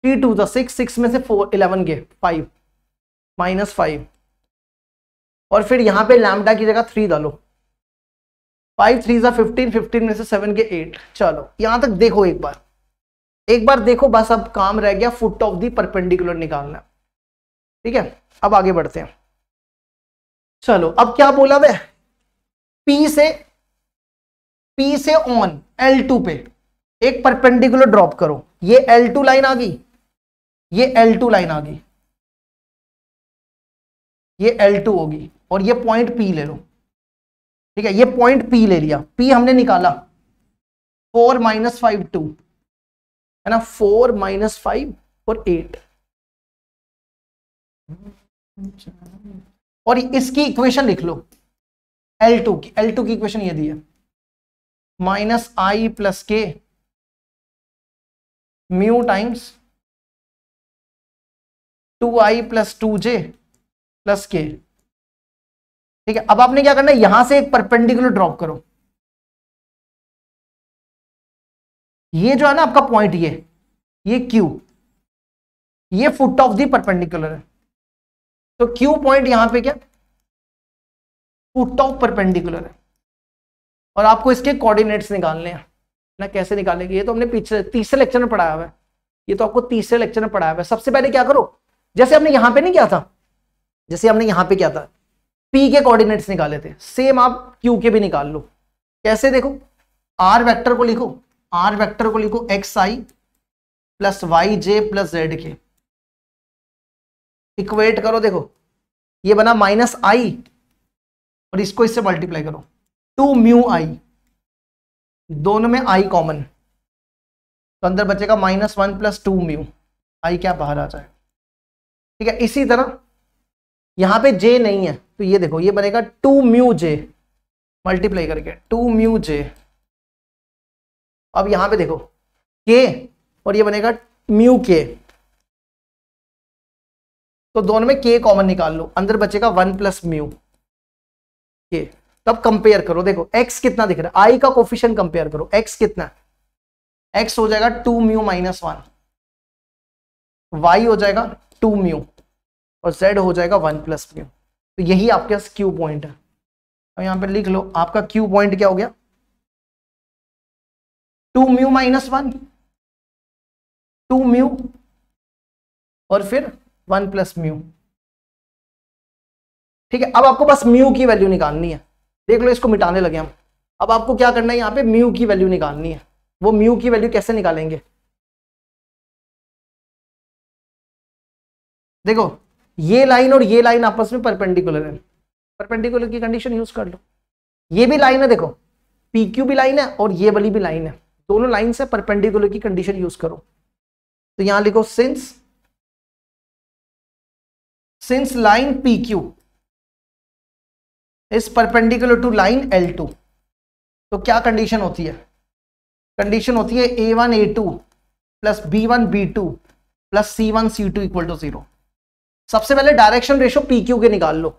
3 2 6, 6 में से 4 11 के 5 -5, और फिर यहां पे लैम्डा की जगह 3 डालो, 5 3 15, 15 में से 7 के 8। चलो यहां तक देखो, एक बार देखो, बस अब काम रह गया फुट ऑफ दी परपेंडिकुलर निकालना, ठीक है। अब आगे बढ़ते हैं, चलो अब क्या बोला वे, P से ऑन L2 पे एक परपेंडिकुलर ड्रॉप करो, ये L2 लाइन आ गई, ये L2 लाइन आ गई, ये L2 होगी, और ये पॉइंट P ले लो, ठीक है। ये पॉइंट P ले लिया, P हमने निकाला 4 - 5 2, है ना, 4 - 5 और 8, और इसकी इक्वेशन लिख लो, L2 की इक्वेशन ये दी है, -I + K mu times 2I + 2J + K, ठीक है। अब आपने क्या करना है, यहां से एक परपेंडिकुलर ड्रॉप करो, ये जो है ना आपका पॉइंट, ये Q, ये फुट ऑफ दी परपेंडिकुलर है, तो Q पॉइंट यहां पे क्या, फुट ऑफ परपेंडिकुलर है, और आपको इसके कोऑर्डिनेट्स निकालने हैं ना, कैसे निकालेंगे, ये तो हमने पिछले तीसरे लेक्चर में पढ़ाया हुआ है, ये तो आपको तीसरे लेक्चर में पढ़ाया हुआ है। सबसे पहले क्या करो, जैसे हमने यहां पे नहीं किया था, जैसे हमने यहां पे किया था, P के कोऑर्डिनेट्स निकाले थे, सेम आप Q के भी निकाल लो। कैसे, देखो R वेक्टर को लिखो, आर वेक्टर को लिखो एक्स आई प्लस वाई जे प्लस जेड के, इक्वेट करो, देखो ये बना माइनस आई और इसको इससे मल्टीप्लाई करो, 2 म्यू आई, दोनों में आई कॉमन, तो अंदर बचेगा -1 + 2 म्यू, आई क्या बाहर आ जाए। ठीक है, इसी तरह यहां पे जे नहीं है तो ये देखो ये बनेगा 2 म्यू जे, मल्टीप्लाई करके 2 म्यू जे। अब यहां पे देखो के और ये बनेगा म्यू के, तो दोनों में के कॉमन निकाल लो, अंदर बचेगा 1 + म्यू के। तब कंपेयर करो, देखो x कितना दिख रहा है, आई का कोफिशिएंट कंपेयर करो, x कितना है, x हो जाएगा 2 म्यू -1, y हो जाएगा 2 म्यू और z हो जाएगा 1 + म्यू। तो यही आपके पास क्यू पॉइंट है। अब यहां पे लिख लो आपका क्यू पॉइंट क्या हो गया, 2 म्यू -1, 2 म्यू और फिर 1 + म्यू। ठीक है, अब आपको बस म्यू की वैल्यू निकालनी है, देख लो इसको मिटाने लगे हम। अब आपको क्या करना है, यहां पे म्यू की वैल्यू निकालनी है। वो म्यू की वैल्यू कैसे निकालेंगे, देखो ये लाइन और ये लाइन आपस में परपेंडिकुलर है, परपेंडिकुलर की कंडीशन यूज कर लो। ये भी लाइन है, देखो पी क्यू भी लाइन है और ये वाली भी लाइन है, दोनों लाइन से परपेंडिकुलर की कंडीशन यूज करो। तो यहां लिखो since line P Q is perpendicular to line L2, तो क्या कंडीशन होती है, कंडीशन होती है A1 A2 plus B1 B2 plus C1 C2 = 0। सबसे पहले डायरेक्शन रेशियो पी क्यू के निकाल लो,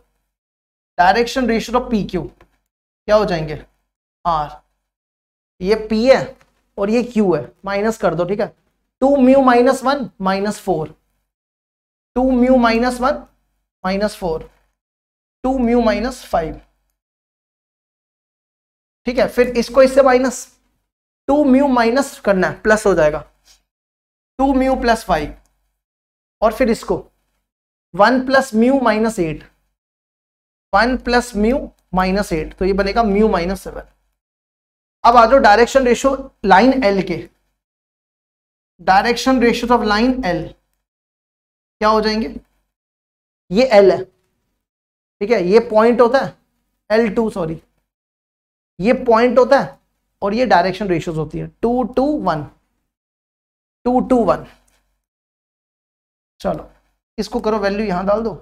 direction ratio of P Q क्या हो जाएंगे, R, ये P है और ये Q है, माइनस कर दो। ठीक है, 2 म्यू -1 -4, 2 म्यू -1 -4, 2 म्यू -5। ठीक है, फिर इसको इससे माइनस, 2 म्यू माइनस करना है, प्लस हो जाएगा 2 म्यू + 5 और फिर इसको 1 + म्यू -8, 1 + म्यू -8, तो ये बनेगा म्यू -7। अब आ जाओ डायरेक्शन रेशियो लाइन L के, direction ratio of line L क्या हो जाएंगे, ये L है, ठीक है, ये पॉइंट होता है L2, सॉरी ये पॉइंट होता है और ये डायरेक्शन रेशियोज होती है 2 to 1, 2 to 1। चलो इसको करो, वैल्यू यहां डाल दो,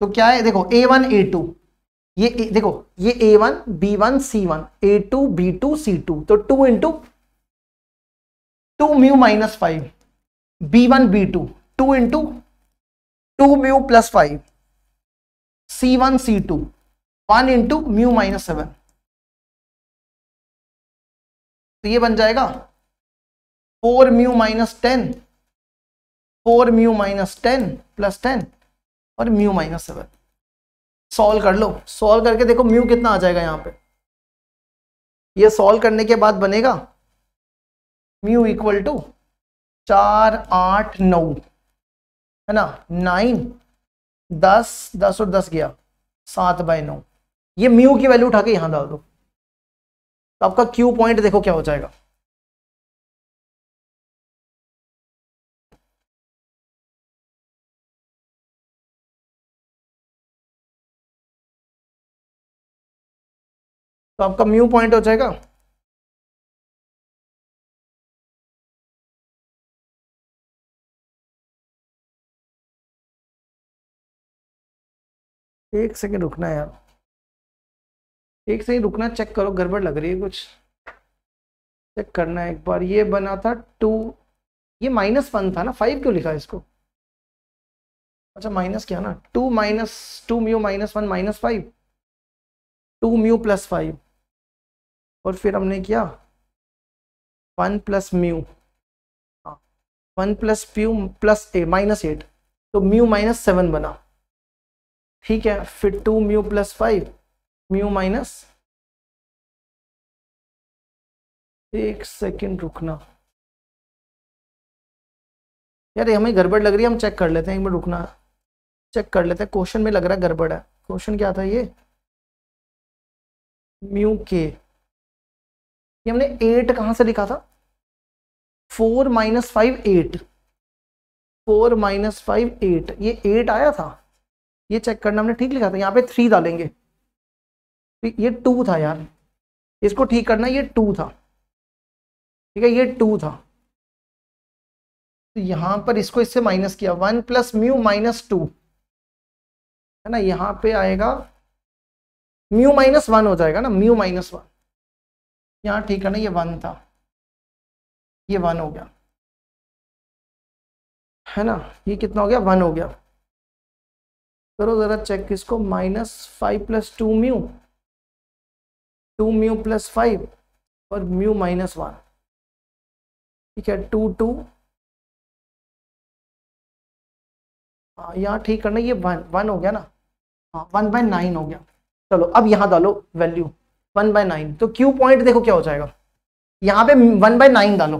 तो क्या है, देखो A1 A2, ये देखो ये A1 B1 C1 A2 B2 C2, तो 2 × 2 mu -5 B1 B2, 2 × 2 mu + 5 C1 C2, 1 × mu -7, तो ये बन जाएगा 4 म्यू -10, 4 म्यू -10 + 10 और म्यू -7। सॉल्व कर लो, सॉल्व करके देखो म्यू कितना आ जाएगा यहाँ पे, ये सॉल्व करने के बाद बनेगा म्यू = 4 8 9, है ना, 9 10 10 और 10 गया 7/9। ये म्यू की वैल्यू उठा के यहां डाल दो, तो आपका क्यू पॉइंट देखो क्या हो जाएगा, तो आपका म्यू पॉइंट हो जाएगा एक सेकंड रुकना है यार, एक सेकंड रुकना, चेक करो गड़बड़ लग रही है कुछ, चेक करना है एक बार। ये बना था 2, ये -1 था ना, 5 क्यों लिखा है इसको, अच्छा माइनस क्या ना, 2 म्यू -1 -5, 2 म्यू + 5 और फिर हमने किया 1 + म्यू, 1 + म्यू + -8, तो म्यू -7 बना। ठीक है, फिर 2 म्यू + 5 म्यू माइनस, एक सेकंड रुकना यार, ये हमें गड़बड़ लग रही है, हम चेक कर लेते हैं एक बार, रुकना चेक कर लेते हैं, क्वेश्चन में लग रहा है गड़बड़ है। क्वेश्चन क्या था ये, म्यू के ये हमने 8 कहां से लिखा था, 4 - 5 8, 4 - 5 8, ये 8 आया था, ये चेक करना हमने ठीक लिखा था। यहाँ पे 3 डालेंगे, ये 2 था यार, इसको ठीक करना, ये 2 था, ठीक है, ये 2 था। तो यहां पर इसको इससे माइनस किया, 1 + μ - 2 है ना, यहां पे आएगा μ - 1 हो जाएगा ना, μ - 1, यहां ठीक है ना, ये 1 था, ये 1 हो गया है ना, ये कितना हो गया, 1 हो गया। करो जरा चेक इसको, -5 + 2μ, 2μ + 5 और μ - 1, ठीक है, 2 2, हाँ यहाँ ठीक करना, ये 1 हो गया ना, हाँ 1/9 हो गया। चलो अब यहाँ डालो वैल्यू 1/9, तो Q पॉइंट देखो क्या हो जाएगा, यहाँ पे 1/9 डालो,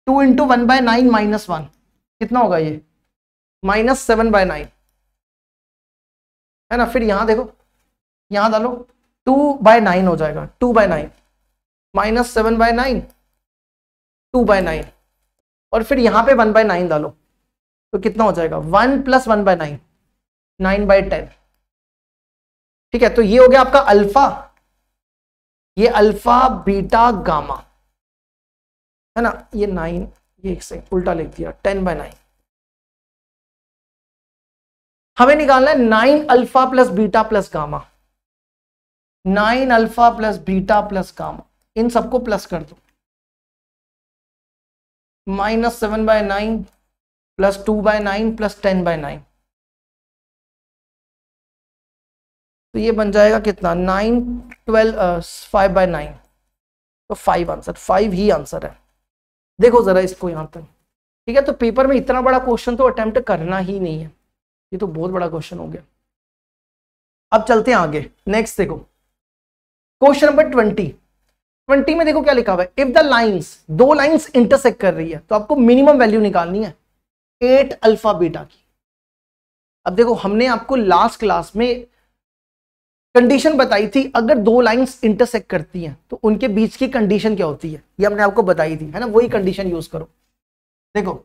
2 × 1/9 - 1 कितना होगा, ये -7/9 है ना। फिर यहां देखो, यहां डालो 2/9 हो जाएगा, 2/9 -7/9, 2/9, और फिर यहां पे 1/9 डालो, तो कितना हो जाएगा, 1 + 1/9, 9/10, ठीक है। तो ये हो गया आपका अल्फा, ये अल्फा बीटा गामा है ना, ये 9, ये एक से उल्टा लिख दिया, 10/9। हमें निकालना है 9 alpha + beta + gamma, 9 alpha + beta + gamma, इन सबको प्लस कर दो, -7/9 + 2/9 + 10/9, तो ये बन जाएगा कितना, 9 12 5/9, तो 5 आंसर, 5 ही आंसर है। देखो जरा इसको यहां तक, ठीक है। तो पेपर में इतना बड़ा क्वेश्चन तो अटेम्प्ट करना ही नहीं है, ये तो बहुत बड़ा क्वेश्चन हो गया। अब चलते हैं आगे, नेक्स्ट देखो क्वेश्चन नंबर 20 में देखो क्या लिखा हुआ है, इफ द लाइंस, दो लाइंस इंटरसेक्ट कर रही है, तो आपको मिनिमम वैल्यू निकालनी है 8 अल्फा बीटा की। अब देखो हमने आपको लास्ट क्लास में कंडीशन बताई थी, अगर दो लाइंस इंटरसेक्ट करती हैं तो उनके बीच की कंडीशन क्या होती है, ये हमने आपको बताई थी है ना, वही कंडीशन यूज करो। देखो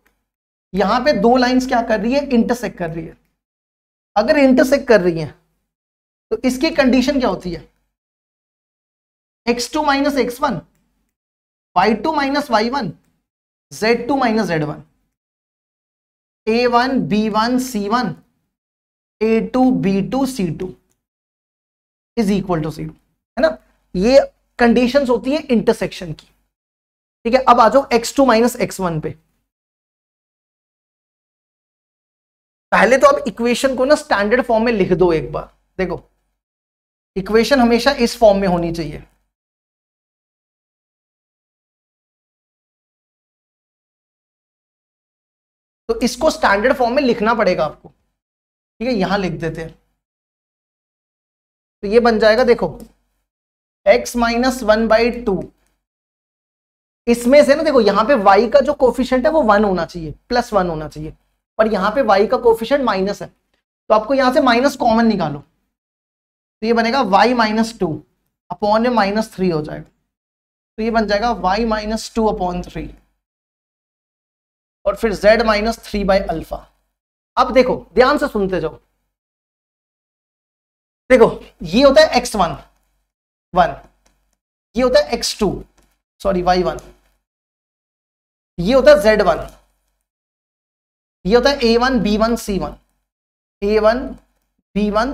यहां पे दो लाइंस क्या कर रही है, इंटरसेक्ट कर रही है। अगर इंटरसेक्ट कर रही है तो इसकी कंडीशन क्या होती है, x2 - x1, y2 - y1, z2 - z1, a1 b1 c1, a2 b2 c2 is equal to 0 है ना, ये कंडीशंस होती है इंटरसेक्शन की, ठीक है। अब आ जाओ x2 - x1 पे। पहले तो आप इक्वेशन को ना स्टैंडर्ड फॉर्म में लिख दो एक बार। देखो इक्वेशन हमेशा इस फॉर्म में होनी चाहिए, तो इसको स्टैंडर्ड फॉर्म में लिखना पड़ेगा आपको, ठीक है। यहां लिख देते हैं, तो ये बन जाएगा, देखो x - 1/2, इसमें से ना देखो यहां पे y का जो कोफिशिएंट है वो 1 होना चाहिए, +1 होना चाहिए, पर यहां पे y का कोफिशिएंट माइनस है, तो आपको यहां से माइनस कॉमन निकालो, तो ये बनेगा y - 2 अपॉन में -3 हो जाएगा, तो ये बन जाएगा y - 2/3, और फिर z - 3/अल्फा। अब देखो ध्यान से सुनते जाओ, देखो ये होता है x1 1, ये होता है x2 सॉरी y1, ये होता है z1, ये होता है a1 b1 c1, a1 b1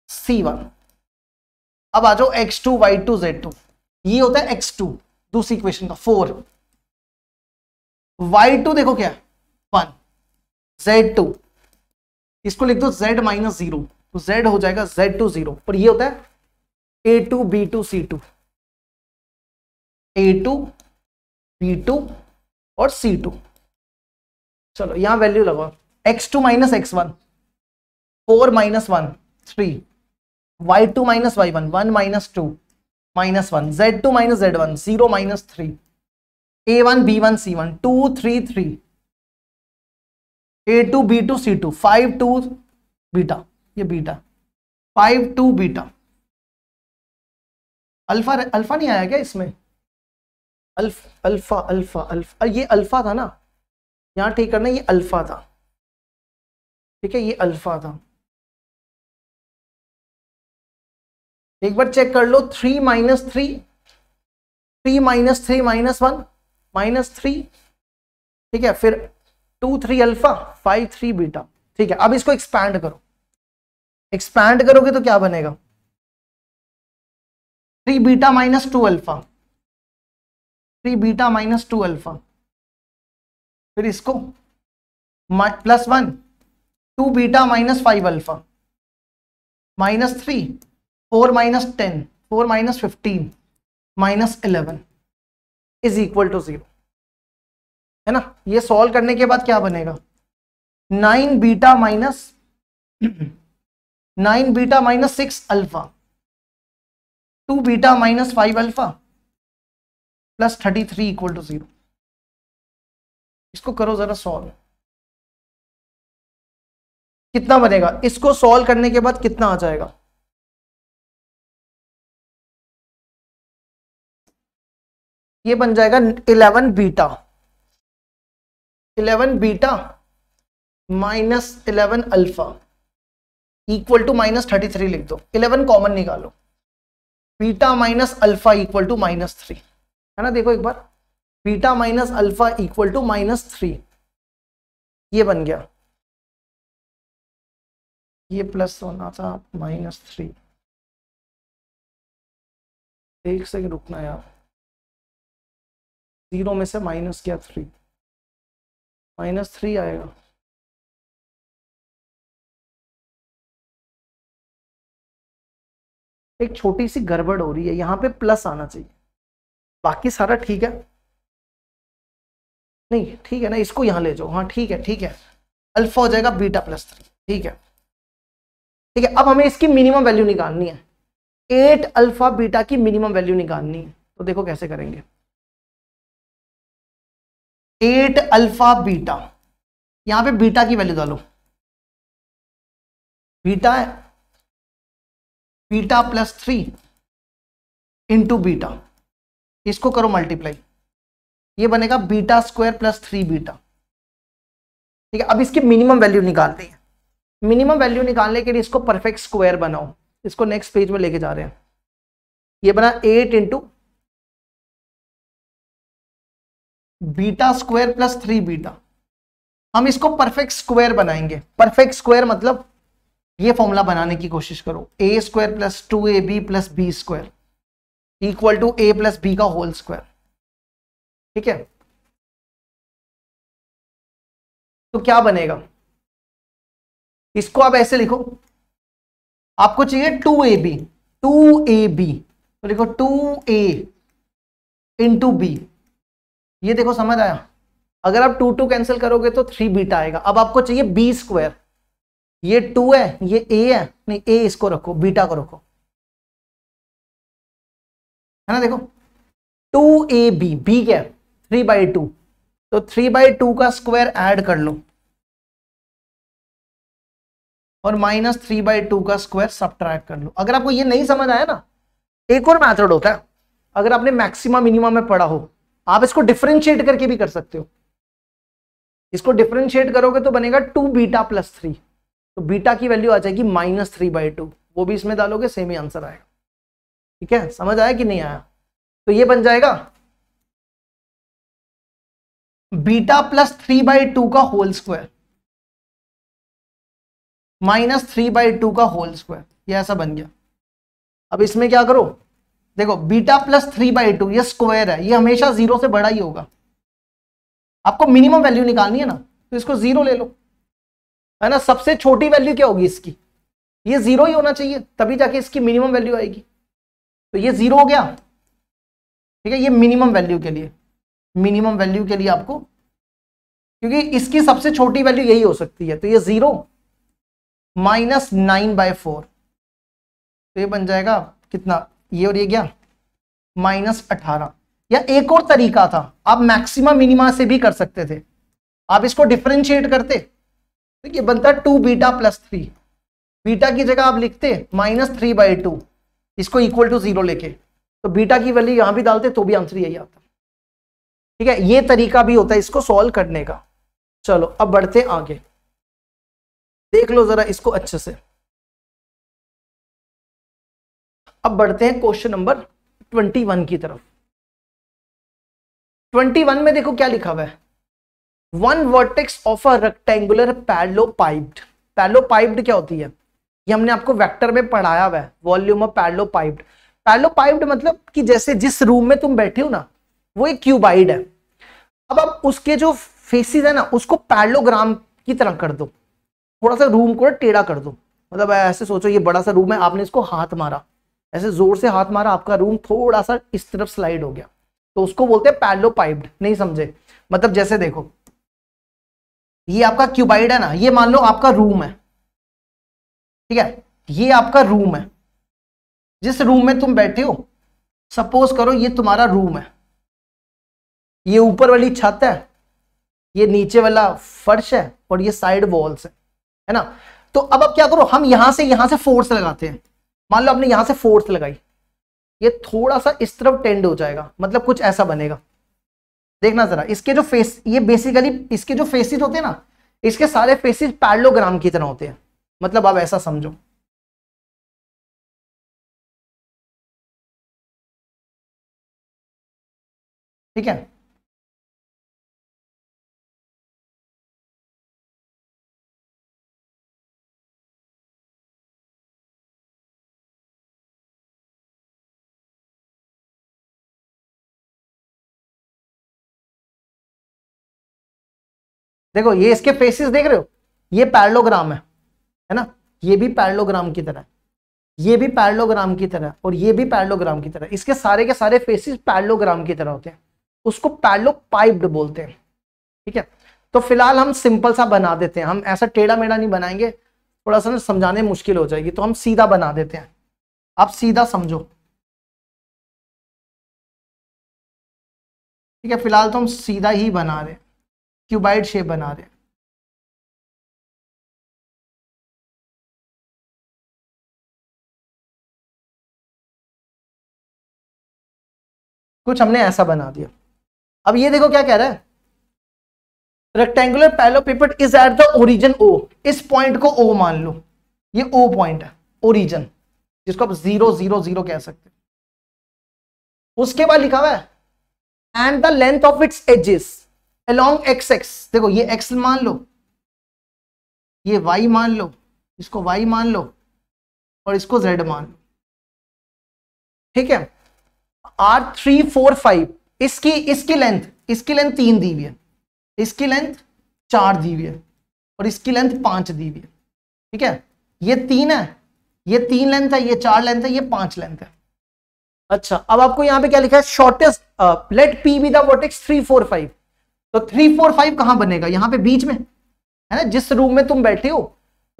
c1। अब आ जाओ x2 y2 z2, ये होता है x2 दूसरी इक्वेशन का 4, y2 देखो क्या 1, z2 इसको लिख दो z - 0, तो z हो जाएगा z2 0, और ये होता है a2 b2 c2, a2 b2 और c2। चलो यहां वैल्यू लगाओ, x2 - x1 4 - 1 3, y2 - y1 1 - 2 -1, z2 - z1 0 - 3, a1 b1 c1 2 3 3, a2 b2 c2 5 2 beta, ये बीटा 5 2 बीटा। अल्फा नहीं आया क्या इसमें, अल्फा अल्फा अल्फा, ये अल्फा था ना, यहां ठीक करना, ये अल्फा था, ठीक है, ये अल्फा था। एक बार चेक कर लो, 3 माइनस 3, 3 माइनस 3 -1 -3, ठीक है, फिर 2 3 अल्फा 5 3 बीटा, ठीक है। अब इसको एक्सपैंड करो, एक्सपैंड करोगे तो क्या बनेगा, 3 बीटा -2 अल्फा, 3 बीटा -2 अल्फा, फिर इसको +1 2 beta -5 alpha -3 4 -10 4 -15 -11 is equal to 0, है ना। ये सॉल्व करने के बाद क्या बनेगा, 9 beta -6 alpha 2 beta -5 alpha +33 equal to 0। इसको करो जरा सॉल्व, कितना बनेगा, इसको सॉल्व करने के बाद कितना आ जाएगा, ये बन जाएगा 11 बीटा -11 अल्फा इक्वल टू -33 लिख दो, 11 कॉमन निकालो, beta minus alpha equal to -3, है ना। देखो एक बार, beta minus alpha equal to -3, ये बन गया, ये प्लस होना था -3, एक सेकंड रुकना यार, 0 में से माइनस किया 3, -3 आएगा, एक छोटी सी गड़बड़ हो रही है, यहाँ पे प्लस आना चाहिए, बाकी सारा ठीक है, नहीं ठीक है ना, इसको यहाँ ले जाओ, हाँ ठीक है ठीक है, अल्फा हो जाएगा बीटा +3, ठीक है ठीक है। अब हमें इसकी मिनिमम वैल्यू निकालनी है, 8 अल्फा बीटा की मिनिमम वैल्यू निकालनी है, तो देखो कैसे करेंगे, 8 अल्फा बीटा, यहां पे बीटा की वैल्यू डालो, बीटा है बीटा +3 इंटू बीटा, इसको करो मल्टीप्लाई, ये बनेगा बीटा स्क्वायर +3 बीटा, ठीक है। अब इसकी मिनिमम वैल्यू निकालनी है, मिनिमम वैल्यू निकालने के लिए इसको परफेक्ट स्क्वायर बनाओ, इसको नेक्स्ट पेज में लेके जा रहे हैं, ये बना 8 इंटू बीटा स्क्वायर +3 बीटा, हम इसको परफेक्ट स्क्वायर बनाएंगे, परफेक्ट स्क्वायर मतलब ये फॉर्मूला बनाने की कोशिश करो, a square +2ab + b square equal to a + b का होल स्क्वायर, ठीक है। तो क्या बनेगा, इसको आप ऐसे लिखो, आपको चाहिए 2ab, तो लिखो 2a इंटू b, ये देखो समझ आया, अगर आप 2 कैंसिल करोगे तो 3 बीटा आएगा। अब आपको चाहिए b स्क्वायर, ये 2 है ये a है, नहीं a इसको रखो, बीटा को रखो, है ना। देखो 2ab, b क्या है 3/2, तो 3/2 का स्क्वायर ऐड कर लो और -3/2 का स्क्वायर सब्ट्रैक्ट कर लो। अगर आपको ये नहीं समझ आया ना, एक और मेथड होता है, अगर आपने मैक्सिमा मिनिमा में पढ़ा हो, आप इसको डिफरेंशिएट करके भी कर सकते हो, इसको डिफरेंशिएट करोगे तो बनेगा 2 बीटा +3, तो बीटा की वैल्यू आ जाएगी -3/2, वो भी इसमें डालोगे सेम ही आंसर आएगा, ठीक है। समझ आया कि नहीं आया, तो ये बन जाएगा बीटा +3/2 का होल स्क्वायर -3/2 का होल स्क्वायर, ये ऐसा बन गया। अब इसमें क्या करो, देखो बीटा +3/2 ये स्क्वायर है, ये हमेशा 0 से बड़ा ही होगा, आपको मिनिमम वैल्यू निकालनी है ना, तो इसको 0 ले लो, है ना। सबसे छोटी वैल्यू क्या होगी इसकी, ये 0 ही होना चाहिए, तभी जाके इसकी मिनिमम वैल्यू आएगी, तो ये 0 हो गया, ठीक है। ये मिनिमम वैल्यू के लिए, मिनिमम वैल्यू के लिए आपको, क्योंकि इसकी सबसे छोटी वैल्यू यही हो सकती है, तो ये 0 -9/4, तो ये बन जाएगा कितना, ये और ये गया -18। या एक और तरीका था, आप मैक्सिमा मिनिमा से भी कर सकते थे, आप इसको डिफरेंशिएट करते, देखिए बनता 2 बीटा +3, बीटा की जगह आप लिखते -3/2, इसको इक्वल टू 0 लेके, तो बीटा की वैल्यू यहां भी डालते तो भी आंसर यही आता, ठीक है, ये तरीका भी होता है इसको सॉल्व करने का। चलो अब बढ़ते हैं आगे, देख लो जरा इसको अच्छे से। अब बढ़ते हैं क्वेश्चन नंबर 21 की तरफ। 21 में देखो क्या लिखा हुआ है, one vertex of a rectangular parallelepiped. Parallelepiped क्या होती है, ये हमने आपको वेक्टर में पढ़ाया हुआ है, वॉल्यूम ऑफ पैरेललोपाइप्ड। पैरेललोपाइप्ड मतलब कि जैसे जिस रूम में तुम बैठे हो ना वो एक क्यूबाइड है। अब आप उसके जो फेसिस है ना उसको पैरेललोग्राम की तरह कर दो, थोड़ा सा रूम को टेढ़ा कर दो। मतलब ऐसे सोचो ये बड़ा सा रूम है, आपने इसको हाथ मारा, ऐसे जोर से हाथ मारा, आपका रूम थोड़ा सा इस तरफ स्लाइड हो गया, तो उसको बोलते हैं पैरेललोपाइप्ड। नहीं समझे, मतलब जैसे देखो ये आपका क्यूबाइड है ना, ये मान लो आपका रूम है, ठीक है, ये आपका रूम है, जिस रूम में तुम बैठे हो, सपोज करो ये तुम्हारा रूम है, ये ऊपर वाली छत है, ये नीचे वाला फर्श है और ये साइड वॉल्स है ना। तो अब क्या करो, हम यहां से फोर्स लगाते हैं। मान लो आपने यहां से फोर्स लगाई, ये थोड़ा सा इस तरफ टेंड हो जाएगा, मतलब कुछ ऐसा बनेगा। देखना जरा इसके जो फेस, ये बेसिकली इसके जो फेसिस होते हैं ना, इसके सारे फेसिस पैरेललोग्राम की तरह होते हैं, मतलब आप ऐसा समझो। ठीक है, देखो ये इसके फेसिस देख रहे हो, ये पैरेललोग्राम है ना, ये भी पैरेललोग्राम की तरह, ये भी पैरेललोग्राम की तरह और ये भी पैरेललोग्राम की तरह, इसके सारे के सारे फेसिस पैरेललोग्राम की तरह होते हैं, उसको पैरेललोपाइप्ड बोलते हैं। ठीक है, तो फिलहाल हम सिंपल सा बना देते हैं, हम ऐसा टेढ़ा मेढ़ा नहीं बनाएंगे, थोड़ा सा ना समझाने में मुश्किल हो जाएगी, तो हम सीधा बना देते हैं, आप सीधा समझो। ठीक है, फिलहाल तो हम सीधा ही बना रहे हैं, क्यूबाइड शेप बना रहे हैं। कुछ हमने ऐसा बना दिया। अब ये देखो क्या कह रहा है, rectangular parallelepiped is at the origin O. इस पॉइंट को ओ मान लो, ये ओ पॉइंट है, ओरिजिन, जिसको आप 0 0 0 कह सकते हो। उसके बाद लिखा हुआ है and the length of its edges along x x. देखो ये एक्स मान लो, ये वाई मान लो, इसको वाई मान लो और इसको जेड मान लो। ठीक है, R3 4 5 इसकी लेंथ 3 दी हुई है, इसकी लेंथ 4 दी हुई है और इसकी लेंथ 5 दी हुई है। ठीक है, ये 3 है, ये 3 लेंथ है, ये 4 लेंथ है, ये 5 लेंथ है। अच्छा, अब आपको यहां पे क्या लिखा है, shortest let P be the vertex 3 4 5। तो 3 4 5 कहां बनेगा, यहां पे बीच में है ना, जिस रूम में तुम बैठे हो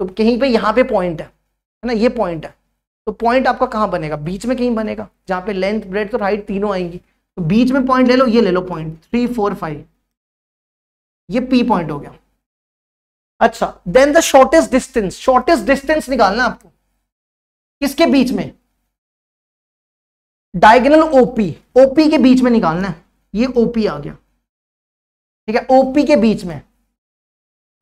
तो कहीं पे यहां पे पॉइंट है ना, ये पॉइंट है, तो पॉइंट आपका कहां बनेगा, बीच में कहीं बनेगा, जहां पे लेंथ ब्रेड्थ और हाइट तीनों आएंगी। तो बीच में पॉइंट ले लो, ये ले लो पॉइंट 3 4 5, ये पी पॉइंट हो गया। अच्छा, देन द शॉर्टेस्ट डिस्टेंस निकालना आपको, किसके बीच में, डायगोनल ओपी के बीच में निकालना है, ये ओपी आ गया। ठीक है, ओपी के बीच में,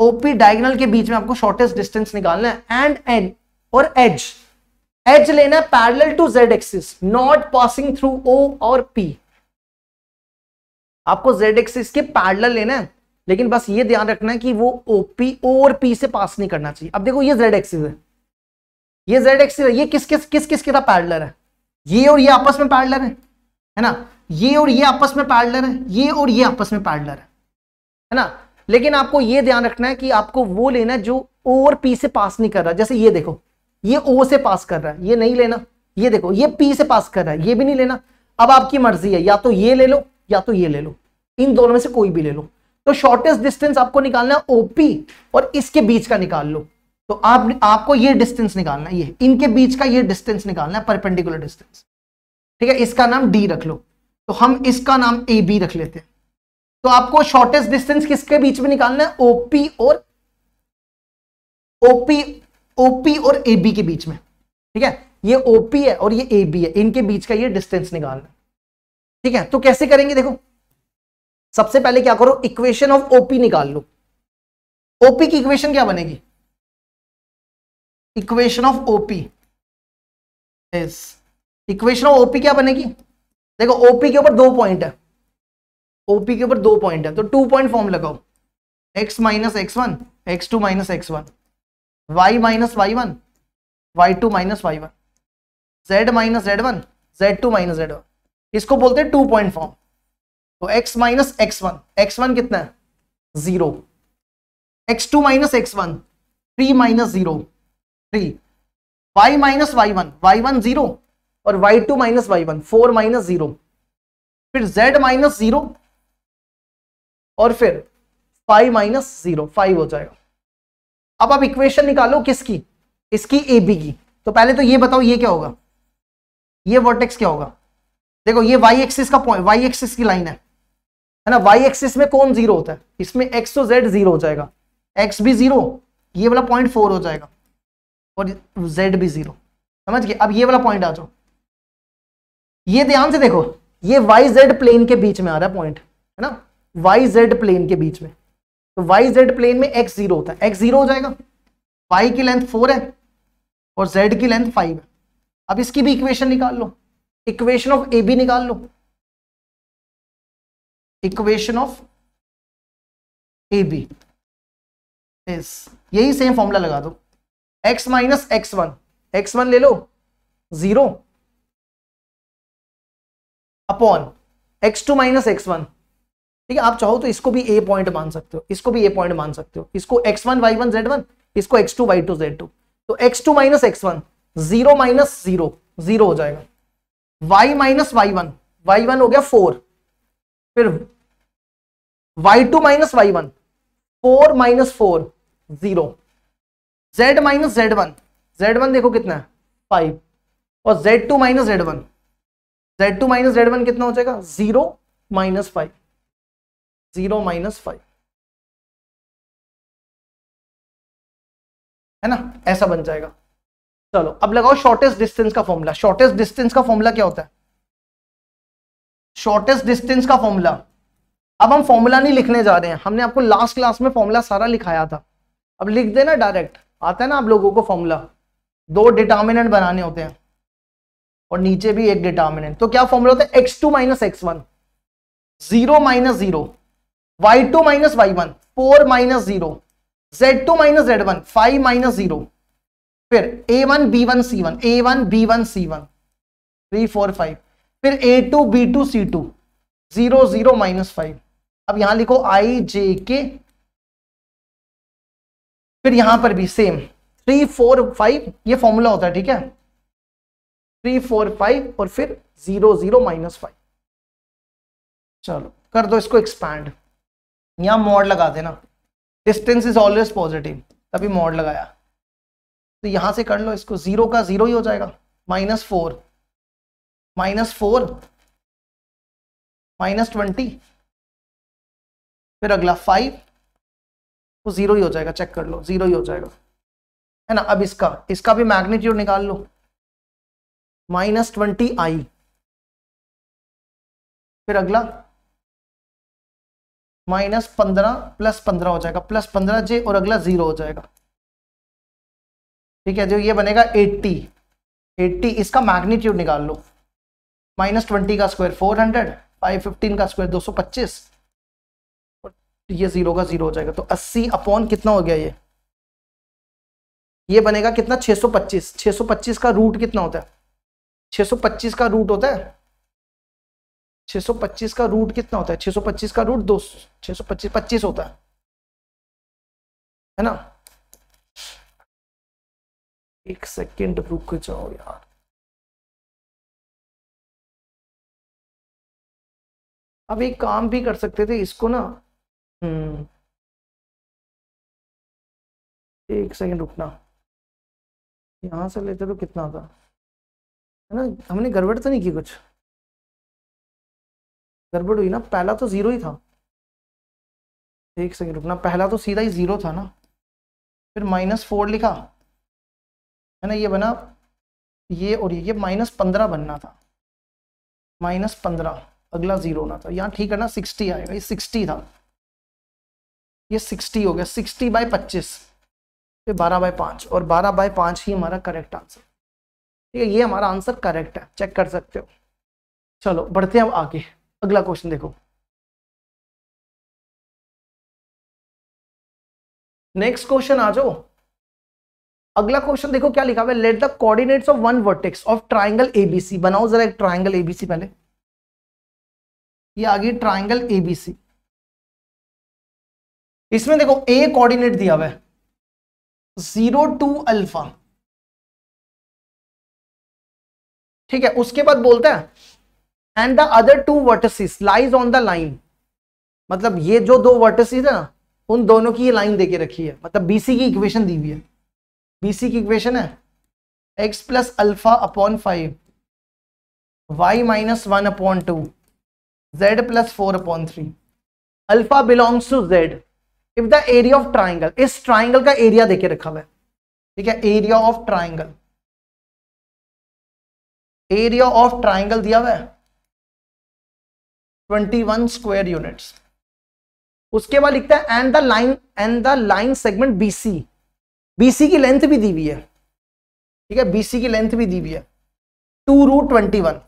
ओपी डायगोनल के बीच में आपको शॉर्टेस्ट डिस्टेंस निकालना है। एंड और एज लेना है parallel to z axis, not passing through O और पी। आपको जेड एक्सिस के पैरेलल लेना है, लेकिन बस ये ध्यान रखना है कि वो ओपी ओ और पी से पास नहीं करना चाहिए। अब देखो ये जेड एक्सिस है, ये जेड एक्सिस है, ये किस के साथ पैरेलल है, ये और ये आपस में पैरेलल है ना, ये और ये आपस में पैरेलल है, ये और ये आपस में पैरेलल है ना। लेकिन आपको ये ध्यान रखना है कि आपको वो लेना है जो ओ और पी से पास नहीं कर रहा। जैसे ये देखो, ये ओ से पास कर रहा है, ये नहीं लेना। ये देखो, ये पी से पास कर रहा है, ये भी नहीं लेना। अब आपकी मर्जी है, या तो ये ले लो या तो ये ले लो, इन दोनों में से कोई भी ले लो। तो शॉर्टेस्ट डिस्टेंस आपको निकालना है ओपी और इसके बीच का निकाल लो। तो आपको ये डिस्टेंस निकालना है, ये इनके बीच का ये डिस्टेंस निकालना है, परपेंडिकुलर डिस्टेंस। ठीक है, इसका नाम डी रख लो, तो हम इसका नाम ए बी रख लेते हैं। तो आपको शॉर्टेस्ट डिस्टेंस किसके बीच में निकालना है, ओपी और ए बी के बीच में। ठीक है, ये ओपी है और ये ए बी है, इनके बीच का ये डिस्टेंस निकालना है। ठीक है, तो कैसे करेंगे, देखो सबसे पहले क्या करो, इक्वेशन ऑफ ओपी निकाल लो। ओपी की इक्वेशन क्या बनेगी, equation of OP is, equation of OP क्या बनेगी, देखो ओपी के ऊपर 2 पॉइंट है, ओपी के ऊपर 2 पॉइंट है, तो 2 पॉइंट फॉर्म लगाओ, x minus x1, x2 minus x1, y minus y1, y2 minus y1, z minus z1, z2 minus z1, इसको बोलते हैं 2 पॉइंट फॉर्म। तो x माइनस x1, x1 कितना है 0, x2 minus x1 3 minus 0 3, y minus y1, y1 0 और y2 माइनस y1 4 माइनस 0, फिर z माइनस 0 और फिर 5 माइनस 0 5 हो जाएगा। अब आप इक्वेशन निकालो किसकी, इसकी ए बी की। तो पहले तो ये बताओ ये क्या होगा, ये वर्टेक्स क्या होगा, देखो ये y एक्सिस का पॉइंट, y एक्सिस की लाइन है ना, y एक्सिस में कौन 0 होता है, इसमें x तो z 0 हो जाएगा, x भी 0, ये वाला पॉइंट 4 हो जाएगा और z भी 0, समझ गए। अब ये वाला पॉइंट आ जाओ, ये ध्यान से देखो, ये yz प्लेन के बीच में आ रहा है पॉइंट, है ना, yz प्लेन के बीच में, तो yz प्लेन में x 0 होता है, x 0 हो जाएगा, y की लेंथ 4 है और z की लेंथ 5 है। अब इसकी भी इक्वेशन निकाल लो, इक्वेशन ऑफ ए बी निकाल लो, equation of A B is, यही सेम फॉर्मूला लगा दो, x माइनस x1, x1 ले लो 0 अपॉन x2 माइनस x1, ठीक है। आप चाहो तो इसको भी ए पॉइंट मान सकते हो, इसको भी ए पॉइंट मान सकते हो, इसको x1 y1 z1, इसको x2 y2 z2, तो x2 माइनस x1 0 माइनस 0 0 हो जाएगा, y माइनस y1, y1 हो गया 4, फिर y2 minus y1 4 minus 4 0, z minus z1, z1 देखो कितना है 5 और z2 minus z1, z2 minus z1 कितना हो जाएगा 0 माइनस 5, 0 माइनस 5, है ना, ऐसा बन जाएगा। चलो अब लगाओ शॉर्टेस्ट डिस्टेंस का फॉर्मूला। शॉर्टेस्ट डिस्टेंस का फॉर्मूला क्या होता है, शॉर्टेस्ट डिस्टेंस का फॉर्मूला, अब हम फॉर्मूला नहीं लिखने जा रहे हैं, हमने आपको लास्ट क्लास में फॉर्मूला सारा लिखाया था, अब लिख देना डायरेक्ट, आता है ना आप लोगों को फॉर्मूला, 2 डिटर्मिनेंट बनाने होते हैं और नीचे भी एक डिटर्मिनेंट। तो क्या फॉर्मूला होता है, x2 minus x1 0 minus 0, y2 minus y1 4 minus 0, z2 minus z1 5 minus 0, फिर a1 b1 c1, a1 b1 c1 3 4 5, फिर a2 b2 c2 0 0 माइनस 5। अब यहां लिखो i j k, फिर यहां पर भी सेम 3 4 5, ये फॉर्मूला होता है, ठीक है, 3 4 5 और फिर 0 0 माइनस 5। चलो कर दो इसको एक्सपैंड, यहां मॉड लगा देना, डिस्टेंस इज ऑलवेज पॉजिटिव, तभी मॉड लगाया, तो यहां से कर लो इसको, 0 का 0 ही हो जाएगा, माइनस 4 माइनस 20, फिर अगला 5, वो 0 ही हो जाएगा, चेक कर लो 0 ही हो जाएगा, है ना। अब इसका भी मैग्नीट्यूड निकाल लो, माइनस 20i, फिर अगला माइनस 15 प्लस 15 हो जाएगा, प्लस 15j और अगला 0 हो जाएगा, ठीक है। जो ये बनेगा 80, इसका मैग्नीट्यूड निकाल लो, माइनस 20 का स्क्वायर 400, 515 का स्क्वायर 225, ये 0 का 0 हो जाएगा, तो 80 अपॉन कितना हो गया, ये बनेगा कितना 625, 625 का रूट कितना होता है, 625 का रूट होता है, 625 का रूट कितना होता है, 625 का रूट 625 25 होता है ना। एक सेकेंड रुक जाओ यार, अब एक काम भी कर सकते थे इसको ना, एक सेकेंड रुकना, यहां से लेते तो कितना था, है ना, हमने गड़बड़ तो नहीं की, कुछ गड़बड़ हुई ना, पहला तो 0 ही था, एक सेकेंड रुकना, पहला तो सीधा ही 0 था ना, फिर -4 लिखा, है ना, ये बना ये, और ये -15 बनना था, -15, अगला 0 होना था, यहाँ ठीक है ना, 60 आएगा, ये 60 था, ये 60 हो गया, 60/25, ये 12/5, और 12/5 ही हमारा करेक्ट आंसर। ठीक है, ये हमारा आंसर करेक्ट है, चेक कर सकते हो। चलो बढ़ते हैं अब आगे, अगला क्वेश्चन देखो। नेक्स्ट क्वेश्चन आ जाओ। अगला क्वेश्चन देखो क्या लिखा हुआ है, let the coordinates of one vertex of triangle ABC. बनाओ जरा एक ट्राइंगल एबीसी पहले, ये आ गई ट्राइंगल एबीसी। इसमें देखो ए कोऑर्डिनेट दिया हुआ है 0 2 अल्फा, ठीक है, उसके बाद बोलता है and the other 2 vertices lies on the line, मतलब ये जो 2 वर्टिसेस है ना, उन दोनों की ये लाइन देके रखी है, मतलब बीसी की इक्वेशन दी हुई है। बीसी की इक्वेशन है x plus alpha upon 5 y minus 1 upon 2 z plus 4 upon 3। Alpha belongs to z if the area of triangle, इस ट्राइंगल का एरिया देके रखा हुआ है, ठीक है, area of triangle, area of triangle दिया हुआ है 21 स्क्वायर यूनिट्स। उसके बाद लिखता है and the line segment BC, BC की लेंथ भी दी हुई है, ठीक है, बीसी की लेंथ भी दी हुई है 2√21।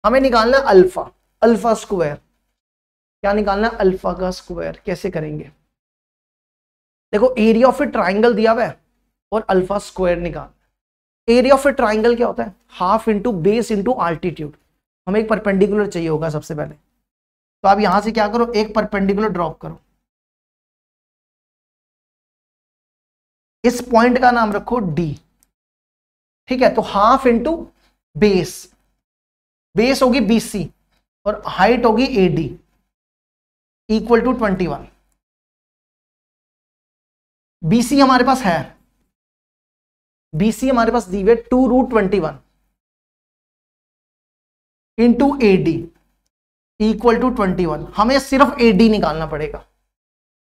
हमें निकालना है अल्फा, अल्फा स्क्वायर, क्या निकालना है, अल्फा का स्क्वायर। कैसे करेंगे, देखो एरिया ऑफ ए ट्राइंगल दिया हुआ है और अल्फा स्क्वायर निकाल। एरिया ऑफ ए ट्राइंगल क्या होता है, half into base into altitude. हमें एक परपेंडिकुलर चाहिए होगा सबसे पहले, तो आप यहां से क्या करो, एक परपेंडिकुलर ड्रॉप करो, इस पॉइंट का नाम रखो डी, ठीक है, तो हाफ इंटू बेस, बेस होगी बीसी और हाइट होगी एडी इक्वल टू 21। बीसी हमारे पास है, बीसी हमारे पास दी हुई है 2√21 इंटू एडी इक्वल टू 21। हमें सिर्फ एडी निकालना पड़ेगा।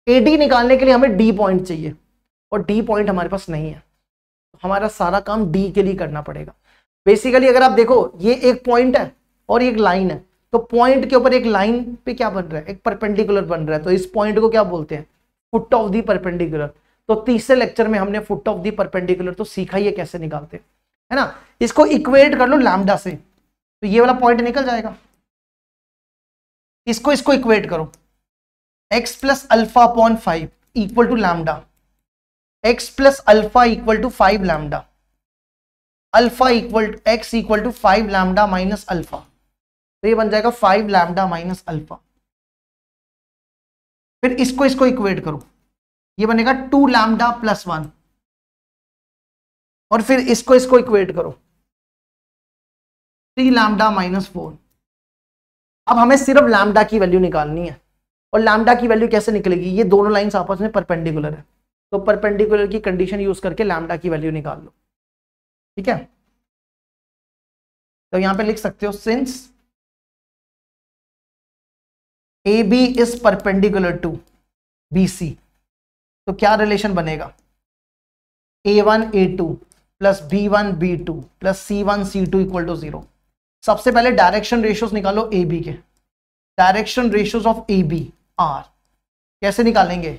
एडी निकालने के लिए हमें डी पॉइंट चाहिए और डी पॉइंट हमारे पास नहीं है, हमारा सारा काम डी के लिए करना पड़ेगा। बेसिकली अगर आप देखो ये एक पॉइंट है और एक लाइन है, तो पॉइंट के ऊपर एक लाइन पे क्या बन रहा है, एक परपेंडिकुलर बन रहा है, तो इस पॉइंट को क्या बोलते हैं, फुट ऑफ दी परपेंडिकुलर। तो तीसरे लेक्चर में हमने फुट ऑफ दी परपेंडिकुलर तो सीखा ही है कैसे निकालते हैं, है ना। इसको इक्वेट कर लो लैम्डा से, तो ये वाला पॉइंट निकल जाएगा। इसको इक्वेट करो, x plus alpha upon 5 equal to lambda, x plus alpha equal to 5 lambda, alpha equal x equal to 5 lambda minus alpha, तो ये बन जाएगा 5 लैम्डा माइनस अल्फा। फिर इसको इक्वेट करो, ये बनेगा 2 लैम्डा प्लस 1, और फिर इसको इक्वेट करो 3 लैम्डा माइनस 4। अब हमें सिर्फ लैम्डा की वैल्यू निकालनी है, और लैम्डा की वैल्यू कैसे निकलेगी, ये दोनों लाइंस आपस में परपेंडिकुलर है, तो परपेंडिकुलर की कंडीशन यूज करके लैम्डा की वैल्यू निकाल लो, ठीक है। तो यहां पे लिख सकते हो since A B is perpendicular to B C, तो क्या रिलेशन बनेगा, A1 A2 plus B1 B2 plus C1 C2 equal to 0। सबसे पहले डायरेक्शन रेशियोज निकालो ए बी के, direction ratios of A B are. कैसे निकालेंगे,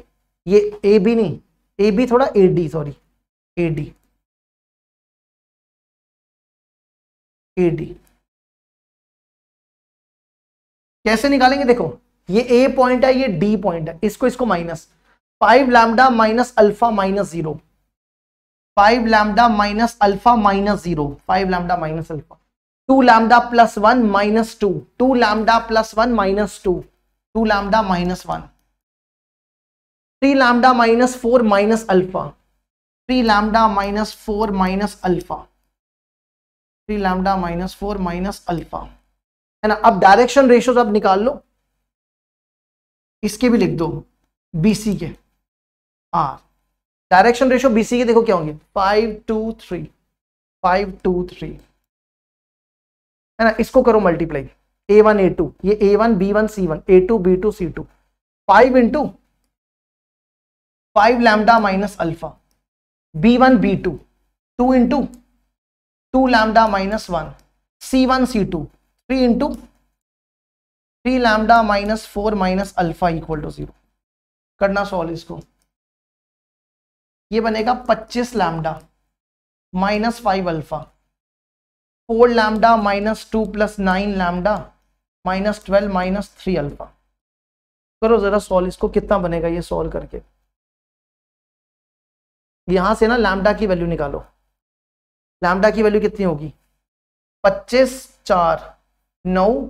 ये ए बी नहीं, ए बी थोड़ा A D, sorry A D, A D कैसे निकालेंगे, देखो ये ए पॉइंट है, ये डी पॉइंट है, इसको minus 5 lambda minus alpha minus 0, 5 lambda minus alpha minus 0, 5 lambda minus alpha, 2 lambda plus 1 minus 2, 2 lambda plus 1 minus 2, 2 lambda minus 1, 3 lambda minus 4 minus alpha, 3 lambda minus 4 minus alpha, 3 lambda minus 4 minus alpha, है ना। अब डायरेक्शन रेशियोज अब निकाल लो, इसके भी लिख दो बीसी के आर, डायरेक्शन रेशियो बीसी के देखो क्या होंगे 5 2 3, 5 2 3, है ना। इसको करो मल्टीप्लाई, A1 A2, ये A1 B1 C1, A2 B2 C2, 5 into 5 lambda minus alpha, B1 B2, 2 into 2 lambda minus 1, C1 C2, 3 into 3 lambda minus 4 minus alpha equal to 0। करना सॉल्व इसको, ये बनेगा 25 lambda minus 5 alpha, 4 lambda minus 2 plus 9 lambda minus 12 minus 3 alpha. करो जरा सॉल्व इसको, कितना बनेगा ये सॉल्व करके। यहां से ना लैम्डा की वैल्यू निकालो, लैम्डा की वैल्यू कितनी होगी, 25 4 9,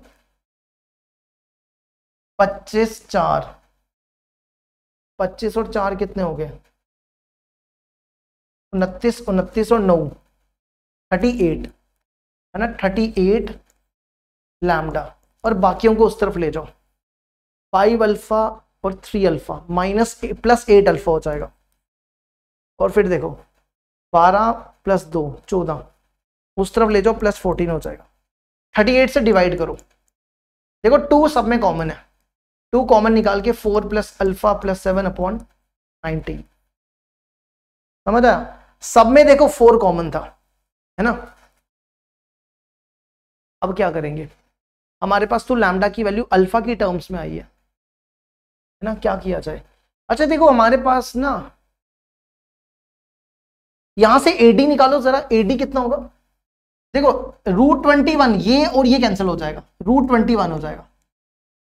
25 4, 25 और 4 कितने हो गए, 29, 29 और 9 38 है ना, 38 लैम्डा। और बाकियों को उस तरफ ले जाओ, 5 अल्फा और 3 अल्फा माइनस प्लस 8 अल्फा हो जाएगा। और फिर देखो 12 प्लस 2 14, उस तरफ ले जाओ प्लस 14 हो जाएगा। 38 से डिवाइड करो, देखो 2 सब में कॉमन है, 2 कॉमन निकाल के 4 प्लस अल्फा प्लस 7 अपॉन 19, समझ आया। सब में देखो 4 कॉमन था, है ना। अब क्या करेंगे, हमारे पास तो लैम्डा की वैल्यू अल्फा की टर्म्स में आई है ना, क्या किया जाए। अच्छा देखो हमारे पास ना यहां से एडी निकालो जरा, एडी कितना होगा, देखो √21, ये और ये कैंसिल हो जाएगा, √21 हो जाएगा,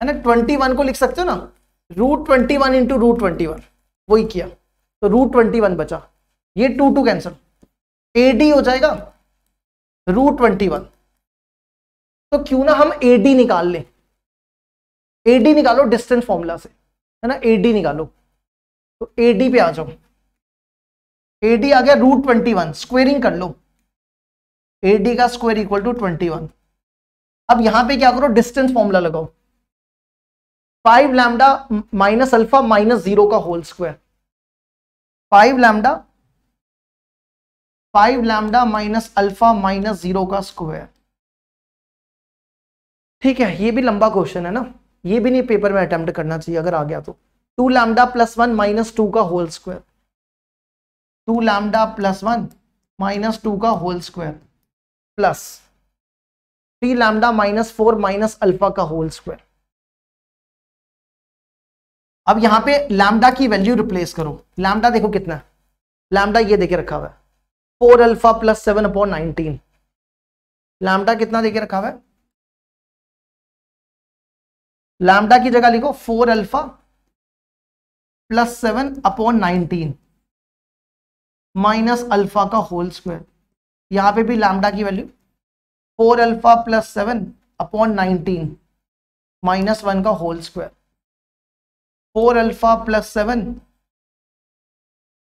है ना। 21 को लिख सकते हो ना, √21 इंटू √21, वही किया तो √21 बचा, ये 2 कैंसिल, एडी हो जाएगा √21। तो क्यों ना हम एडी निकाल लें, एडी निकालो डिस्टेंस फॉर्मूला से, है ना, एडी निकालो। तो एडी पे आ जाओ, एडी आ गया √21, स्क्वेयरिंग कर लो, एडी का स्क्वायर इक्वल टू 21। अब यहां पे क्या करो, डिस्टेंस फॉर्मूला लगाओ, 5 लैम्डा माइनस अल्फा माइनस 0 का whole square, 5 lambda minus alpha minus 0 का स्क्वायर। ठीक है, ये भी लंबा क्वेश्चन है ना, ये भी नहीं पेपर में अटेम्प्ट करना चाहिए अगर आ गया तो। 2 लैम्डा प्लस 1 माइनस 2 का whole square, 2 lambda plus 1 minus 2 का whole square plus 3 lambda minus 4 minus alpha का होल स्क्वायर। अब यहां पे लैम्डा की वैल्यू रिप्लेस करो, लैम्डा देखो कितना है, लैम्डा ये देके रखा हुआ है 4 अल्फा प्लस 7 अपॉन 19, लैम्डा कितना देके रखा हुआ है, लैम्डा की जगह लिखो 4 alpha plus 7 upon 19 minus alpha का होल स्क्वायर। यहां पे भी लैम्डा की value 4 alpha plus 7 upon 19 minus 1 का whole square, 4 alpha plus 7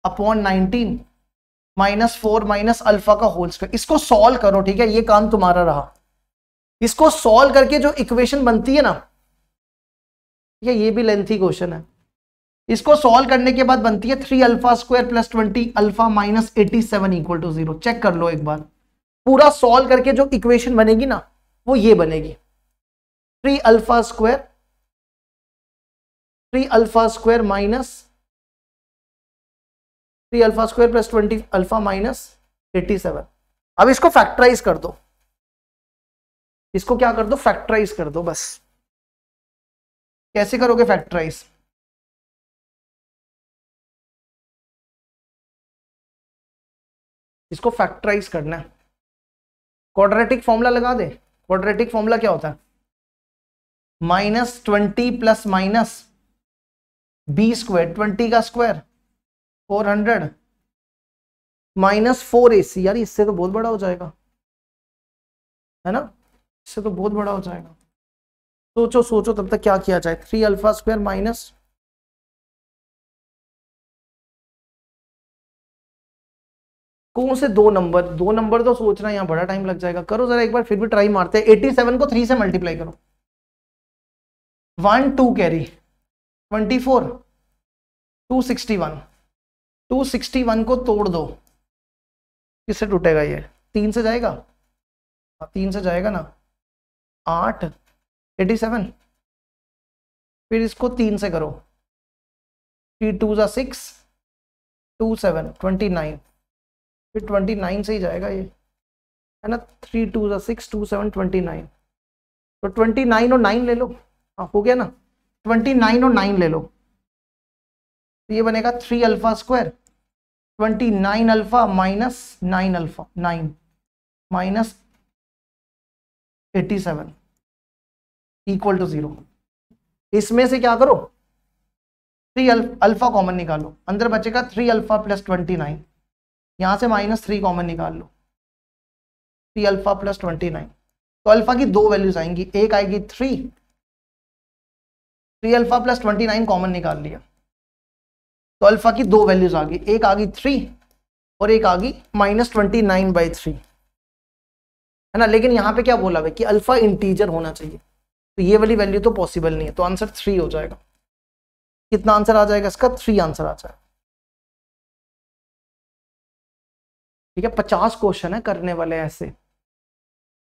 upon 19 minus 4 minus alpha का होल स्क्वायर। इसको सॉल्व करो, ठीक है, ये काम तुम्हारा रहा। इसको सॉल्व करके जो इक्वेशन बनती है ना, ये भी लेंथी क्वेश्चन है, इसको सॉल्व करने के बाद बनती है 3 alpha square plus 20 alpha minus 87 equal to 0। Check कर लो एक बार, पूरा सॉल्व करके जो इक्वेशन बनेगी ना वो ये बनेगी, 3 alpha square minus 3 alpha square plus 20 alpha minus 87। अब इसको फैक्टराइज कर दो, इसको क्या कर दो, फैक्टराइज कर दो बस। कैसे करोगे फैक्टराइज, इसको फैक्टराइज करना है, क्वाड्रेटिक फॉर्मूला लगा दे। क्वाड्रेटिक फॉर्मूला क्या होता है, -20 प्लस माइनस बी स्क्वायर, 20 का स्क्वायर 400 माइनस 4ac। यार इससे तो बहुत बड़ा हो जाएगा, है ना, इससे तो बहुत बड़ा हो जाएगा। सोचो सोचो तब तक क्या किया जाए, 3 अल्फा स्क्वायर माइनस कौन से दो नंबर तो सोचना यहाँ बड़ा टाइम लग जाएगा। करो जरा एक बार फिर भी ट्राई मारते हैं। 87 को 3 से मल्टीप्लाई करो, 1 2 कैरी 24 261, 261 को तोड़ दो, किससे टूटेगा ये, 3 से जाएगा, 3 से जाएगा ना, 8 87, फिर इसको 3 से करो, 3 2 जा 6 2 7 29, फिर 29 से ही जाएगा ये, है ना, 3 2 जा 6 2 7 29, तो 29 और 9 ले लो, हो गया ना, 29 और 9 ले लो, तो ये बनेगा 3 alpha square, 29 alpha minus 9 alpha, 9 minus 87 equal to 0। इसमें से क्या करो, 3 अल्फा कॉमन निकालो, अंदर बचेगा 3 अल्फा प्लस 29, यहां से -3 कॉमन निकाल लो, 3 अल्फा प्लस 29। तो अल्फा की दो वैल्यूज आएंगी, एक आएगी 3 अल्फा प्लस 29 कॉमन निकाल लिया, तो अल्फा की दो वैल्यूज आ गई, एक आ गई 3 और एक आ गई -29/3, है ना। लेकिन यहां पे क्या बोला है कि अल्फा इंटीजर होना चाहिए, तो ये वाली वैल्यू तो पॉसिबल नहीं है, तो आंसर 3 हो जाएगा। कितना आंसर आ जाएगा इसका, 3 आंसर आ जाएगा। ठीक है, 50 क्वेश्चन है करने वाले ऐसे,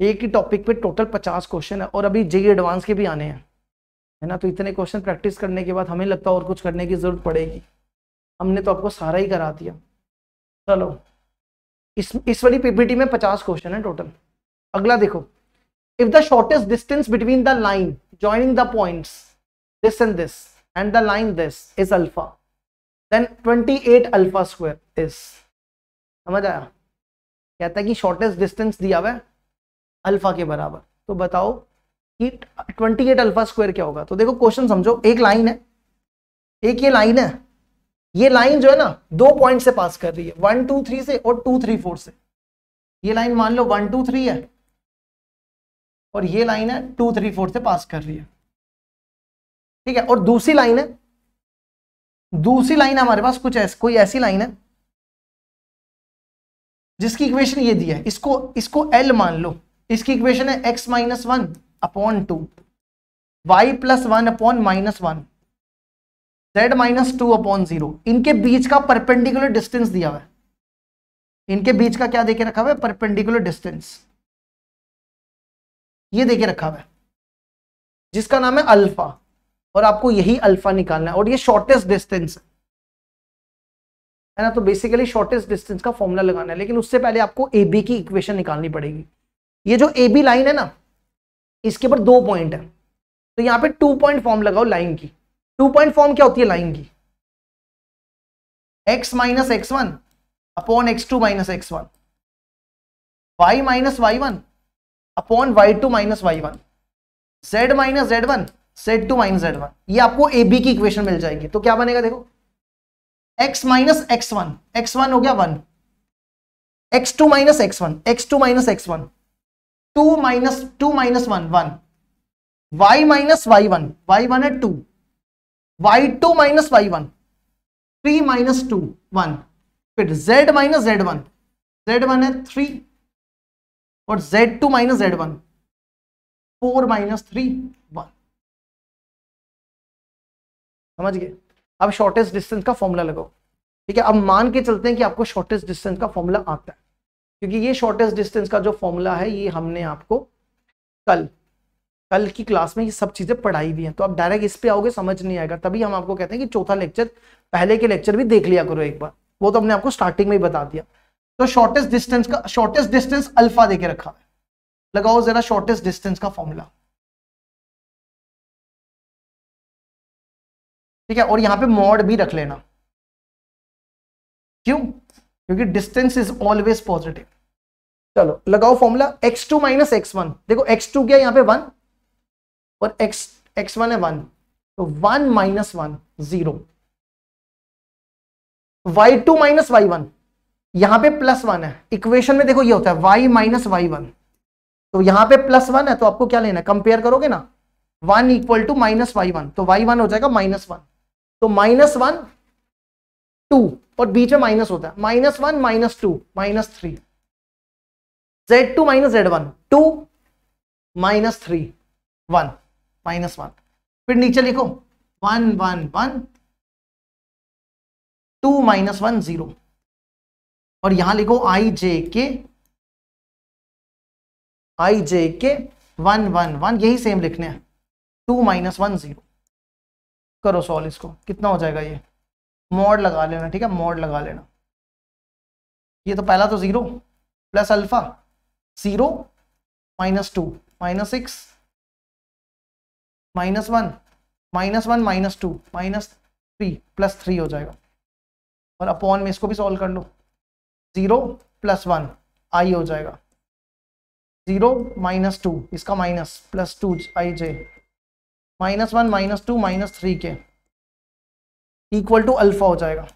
एक ही टॉपिक पे टोटल 50 क्वेश्चन है, और अभी जेईई एडवांस के भी आने हैं, है ना। तो इतने क्वेश्चन प्रैक्टिस करने के बाद हमें लगता है और कुछ करने की जरूरत पड़ेगी, हमने तो आपको सारा ही करा दिया। चलो, इस वाली पीपीटी में 50 क्वेश्चन है टोटल। अगला देखो, if the shortest distance between the line joining the points this and the line this is alpha, then 28 alpha square is, समझ आया। कहता है कि शॉर्टेस्ट डिस्टेंस दिया हुआ है अल्फा के बराबर, तो बताओ कि 28 अल्फा स्क्वायर क्या होगा। तो देखो क्वेश्चन समझो, एक लाइन है, एक ये लाइन है, ये लाइन जो है ना दो पॉइंट से पास कर रही है, 1 2 3 से और 2 3 4 से। ये लाइन मान लो 1 2 3 है, और ये लाइन है 2 3 4 से पास कर रही है, ठीक है। और दूसरी लाइन है, दूसरी लाइन हमारे पास कोई ऐसी लाइन है जिसकी इक्वेशन ये दी है, इसको L मान लो, इसकी इक्वेशन है x - 1 upon 2, y + 1 upon -1, z - 2 upon 0। इनके बीच का परपेंडिकुलर डिस्टेंस दिया हुआ है, इनके बीच का क्या देके रखा हुआ है, परपेंडिकुलर डिस्टेंस, ये देके रखा हुआ है, जिसका नाम है अल्फा, और आपको यही अल्फा निकालना है, और ये शॉर्टेस्ट डिस्टेंस है ना। तो बेसिकली शॉर्टेस्ट डिस्टेंस का फॉर्मूला लगाना है, लेकिन उससे पहले आपको ए बी की इक्वेशन निकालनी पड़ेगी। ये जो ए बी लाइन है ना, इसके ऊपर 2 पॉइंट है, तो यहां पे 2 पॉइंट फॉर्म लगाओ लाइन की। 2 पॉइंट फॉर्म क्या होती है लाइन की, x - x1 upon x2 - x1, y - y1 upon y2 - y1, z - z1 z2 - z1। ये आपको ए बी की इक्वेशन मिल जाएगी। तो क्या बनेगा देखो, x - x1, x1 हो गया 1, x2 - x1, x2 - x1, 2 - 1 1, y - y1, y1 है 2, y2 - y1 3 - 2 1, फिर z - z1, z1 है 3, और z2 - z1 4 - 3 1। समझ गए। अब शॉर्टेस्ट डिस्टेंस का फॉर्मूला लगाओ, ठीक है। अब मान के चलते हैं कि आपको शॉर्टेस्ट डिस्टेंस का फॉर्मूला आता है, क्योंकि ये शॉर्टेस्ट डिस्टेंस का जो फॉर्मूला है ये हमने आपको कल की क्लास में ये सब चीजें पढ़ाई भी हैं। तो आप डायरेक्ट इस पे आओगे समझ नहीं आएगा, तभी हम आपको कहते हैं कि चौथा लेक्चर, पहले के लेक्चर भी देख लिया करो एक बार, वो तो हमने आपको स्टार्टिंग में ही बता दिया। तो शॉर्टेस्ट डिस्टेंस अल्फा देके रखा है, लगाओ जरा शॉर्टेस्ट डिस्टेंस का फॉर्मूला, ठीक है। और यहां पे मॉड भी रख लेना, क्यों, क्योंकि डिस्टेंस इज ऑलवेज पॉजिटिव। चलो लगाओ फॉर्मूला, x2 - x1, देखो x2 क्या यहां पे 1 और x1 है 1, तो 1 - 1 0, y2 - y1 यहां पे +1 है, इक्वेशन में देखो ये होता है y - y1, तो यहां पे +1 है, तो आपको क्या लेना है, कंपेयर करोगे ना, 1 = -y1, तो y1 हो जाएगा -1, तो -1 2, और बीच में माइनस होता है, -1 - 2 -3, z2 - z1 2 -3 1 -1, फिर नीचे लिखो 1 1 1 2 - 1 0, और यहां लिखो i j k 1 1 1, यही सेम लिखने हैं, 2 - 1 0। करो सॉल्व इसको, कितना हो जाएगा, ये मॉड लगा लेना, ठीक है, मॉड लगा लेना। ये तो पहला तो 0 प्लस अल्फा 0 -2 -6 -1 -1 -2 -3 +3 हो जाएगा, और अपॉन में इसको भी सॉल्व कर लो, 0 + 1 i हो जाएगा, 0 -2 इसका माइनस +2 i j, -1 -2 -3 के इक्वल टू अल्फा हो जाएगा।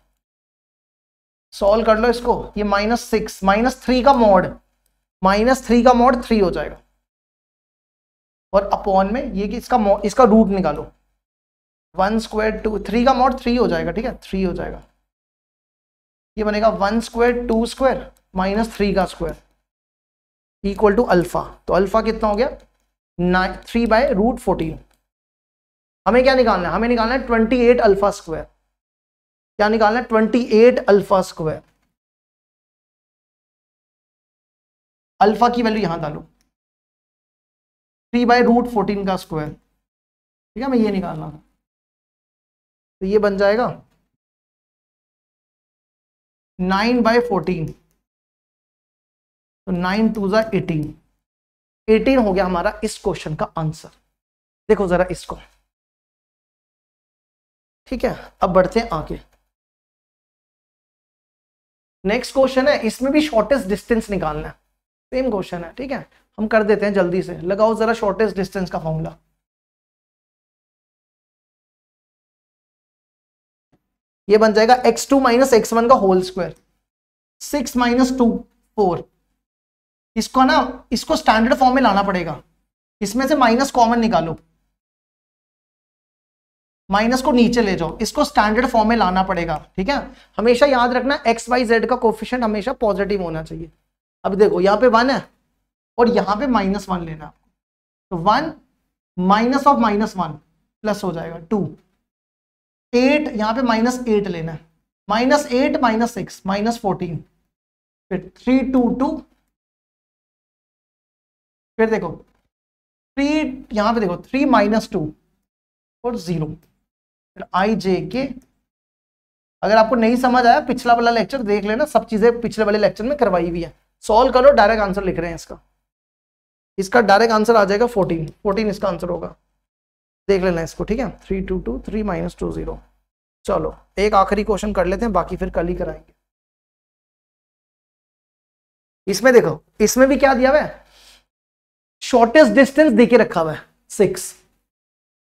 सॉल्व कर लो इसको, ये -6 -3 का मॉड, -3 का मॉड 3 हो जाएगा, और अपॉन में ये कि इसका रूट निकालो, 1² 2 3 का मॉड 3 हो जाएगा, ठीक है 3 हो जाएगा, ये बनेगा 1² 2² -3 का स्क्वायर इक्वल टू अल्फा। तो अल्फा कितना हो गया 3/√14। हमें क्या निकालना है, हमें निकालना है 28 अल्फा स्क्वायर। क्या निकालना है 28 अल्फा स्क्वायर। अल्फा की वैल्यू यहां डालो 3/√14 का स्क्वायर, ठीक है मैं ये निकालना था, तो ये बन जाएगा 9/14, तो 9 2 ज़ा 18 हो गया हमारा इस क्वेश्चन का आंसर। देखो जरा इसको, ठीक है अब बढ़ते हैं आगे। नेक्स्ट क्वेश्चन है, इसमें भी शॉर्टेस्ट डिस्टेंस निकालना है, सेम क्वेश्चन है, ठीक है हम कर देते हैं जल्दी से। लगाओ जरा शॉर्टेस्ट डिस्टेंस का फॉर्मूला। ये बन जाएगा x2 - x1 का होल स्क्वायर, 6 - 2 4। इसको ना, इसको स्टैंडर्ड फॉर्म में लाना पड़ेगा, इसमें से माइनस कॉमन निकालो, माइनस को नीचे ले जाओ, इसको स्टैंडर्ड फॉर्म में लाना पड़ेगा, ठीक है। हमेशा याद रखना एक्स वाई जेड का कोफिशिएंट हमेशा पॉजिटिव होना चाहिए। अब देखो यहाँ पे 1 है और यहाँ पे -1 लेना, तो 1 माइनस ऑफ -1 प्लस हो जाएगा 2, 8 यहाँ पे -8 लेना है, -8 -6 -14, फिर 3 2 2, फिर देखो 3 यहाँ पे देखो 3 - 2 और 0, फिर आई जे के। अगर आपको नहीं समझ आया पिछला वाला लेक्चर देख लेना, सब चीजें पिछले वाले लेक्चर में करवाई हुई है। सॉल्व करो, डायरेक्ट आंसर लिख रहे हैं इसका डायरेक्ट आंसर आ जाएगा 14 इसका आंसर होगा, देख लेना इसको, ठीक है 3 2 2 3 -2 0। चलो एक आखिरी क्वेश्चन कर लेते हैं, बाकी फिर कल ही कराएंगे। इसमें देखो, इसमें भी क्या दिया हुआ है, शॉर्टेस्ट डिस्टेंस देके रखा हुआ है 6।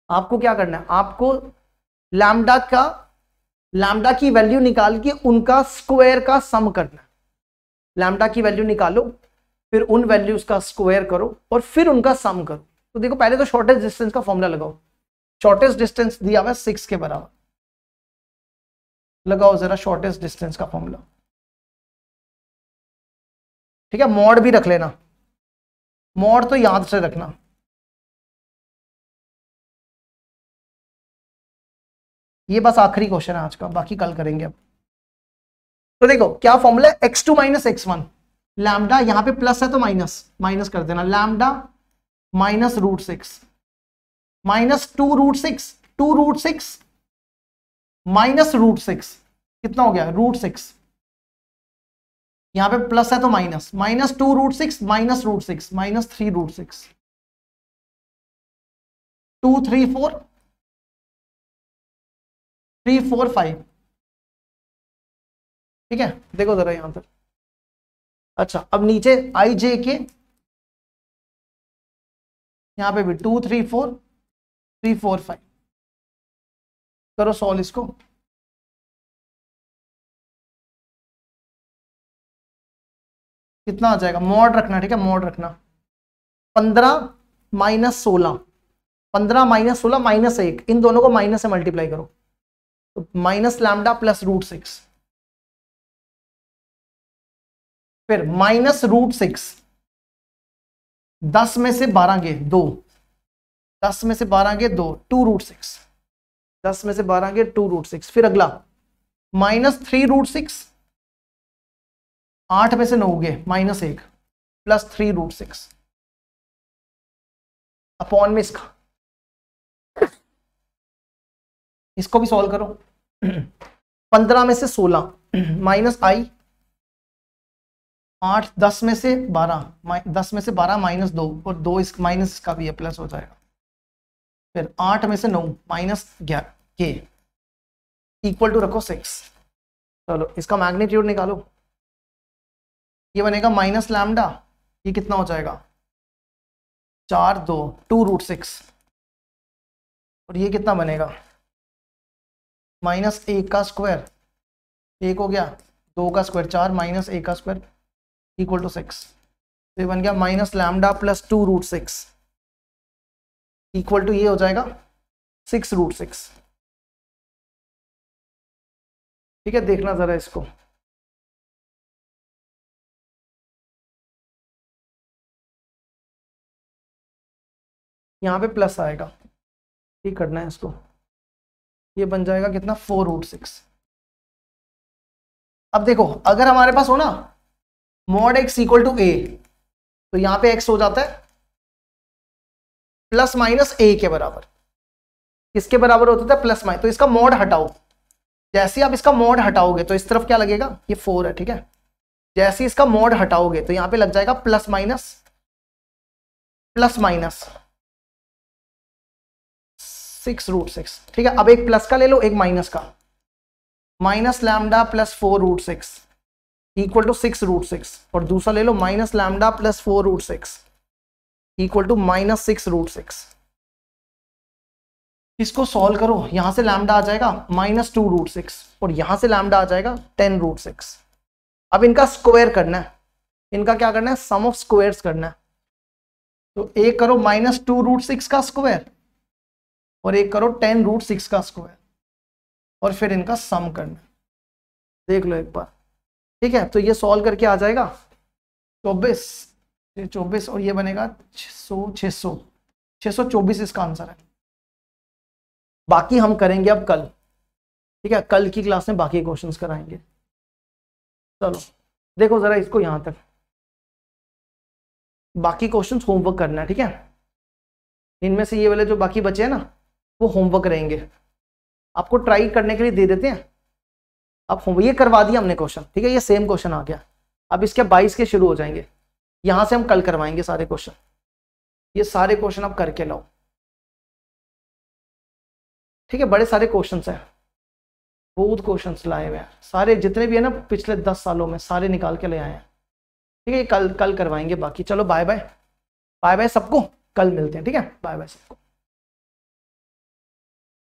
आपको क्या करना है, आपको लैम्डा की वैल्यू निकाल के उनका स्क्वायर का सम करना है। लैम्डा की वैल्यू निकालो, फिर उन वैल्यूज का स्क्वायर करो और फिर उनका सम करो। तो देखो पहले तो शॉर्टेस्ट डिस्टेंस का फॉर्मूला लगाओ, शॉर्टेस्ट डिस्टेंस दिया हुआ है 6 के बराबर, लगाओ जरा शॉर्टेस्ट डिस्टेंस का फॉर्मूला, ठीक है। मॉड भी रख लेना, मॉड तो याद से रखना। ये बस आखिरी क्वेश्चन है आज का, बाकी कल करेंगे अब। तो देखो क्या फॉर्मूला है, x2 - x1, लैम्डा यहां पे प्लस है तो माइनस कर देना, लैम्डा -√6 -2√6 2√6 -√6 कितना हो गया √6, यहां पे प्लस है तो -2√6 -√6 -3√6 2 3 4 3 4 5, ठीक है। देखो जरा यहां पर, अच्छा अब नीचे आई जे के, यहां पे भी 2 3 4 3 4 5, करो सॉल्व इसको। कितना आ जाएगा, मॉड रखना, ठीक है मॉड रखना, 15 - 16 15 - 16 -1, इन दोनों को माइनस से मल्टीप्लाई करो, तो माइनस लैम्डा प्लस √6, फिर -√6, 10 में से 12 गए 2, 10 में से 12 गए 2 2√6, 10 में से 12 गए 2√6, फिर अगला -3√6, 8 में से 9 गए -1 प्लस 3√6 अपॉन में इसको भी सॉल्व करो। 15 में से 16 -i, 8 10 में से 12 -2 और 2 इस माइनस का भी है प्लस हो जाएगा, फिर 8 में से 9 माइनस के इक्वल टू रखो 6। चलो इसका मैग्नीट्यूड निकालो, ये बनेगा माइनस लैम्डा, ये कितना हो जाएगा 4 2 2√6, और ये कितना बनेगा माइनस 1 का स्क्वायर, 1 हो गया 2 का स्क्वायर 4 माइनस 1 का स्क्वायर इक्वल टू 6। तो ये बन गया minus lambda plus 2√6 equal to ये हो जाएगा 6√6। ठीक है, देखना जरा इसको, यहां पे प्लस आएगा, ये करना है इसको, ये बन जाएगा कितना 4√6। अब देखो अगर हमारे पास हो ना mod x equal to a, तो यहां पे x हो जाता है प्लस माइनस a के बराबर। किसके बराबर होता था प्लस माइनस, तो इसका मॉड हटाओ, जैसे आप इसका मॉड हटाओगे तो इस तरफ क्या लगेगा, ये 4 है, ठीक है। जैसे इसका मॉड हटाओगे तो यहां पे लग जाएगा प्लस माइनस 6√6। ठीक है, अब एक प्लस का ले लो एक माइनस का, minus lambda plus 4√6 equal to 6√6, और दूसरा ले लो minus lambda plus 4√6 equal to minus 6√6। इसको सॉल्व करो, यहां से लैम्डा आ जाएगा माइनस 2√6 और यहां से लैम्डा आ जाएगा 10√6। अब इनका स्क्वायर करना है, इनका क्या करना है सम ऑफ स्क्वायर्स करना है। तो एक करो माइनस 2√6 का स्क्वायर और एक करो 10√6 का स्क्वायर, और फिर इनका सम करना है। देख लो एक बार, ठीक है। तो ये सॉल्व करके आ जाएगा 24 और ये बनेगा 624 इसका आंसर है। बाकी हम करेंगे अब कल, ठीक है, कल की क्लास में बाकी क्वेश्चंस कराएंगे। चलो देखो जरा इसको यहां तक, बाकी क्वेश्चंस होमवर्क करना है, ठीक है। इनमें से ये वाले जो बाकी बचे हैं ना वो होमवर्क रहेंगे, आपको ट्राई करने के लिए दे देते हैं। अब ये करवा दिया हमने क्वेश्चन, ठीक है, ये सेम क्वेश्चन आ गया। अब इसके 22 के शुरू हो जाएंगे, यहां से हम कल करवाएंगे सारे क्वेश्चन। ये सारे क्वेश्चन आप करके लाओ, ठीक है। बड़े सारे क्वेश्चंस हैं, बहुत क्वेश्चंस लाए हुए हैं, सारे जितने भी है ना पिछले 10 सालों में सारे निकाल के ले आए हैं, ठीक है। कल करवाएंगे बाकी। चलो बाय बाय, बाय बाय सबको, कल मिलते हैं, ठीक है, बाय बाय सबको।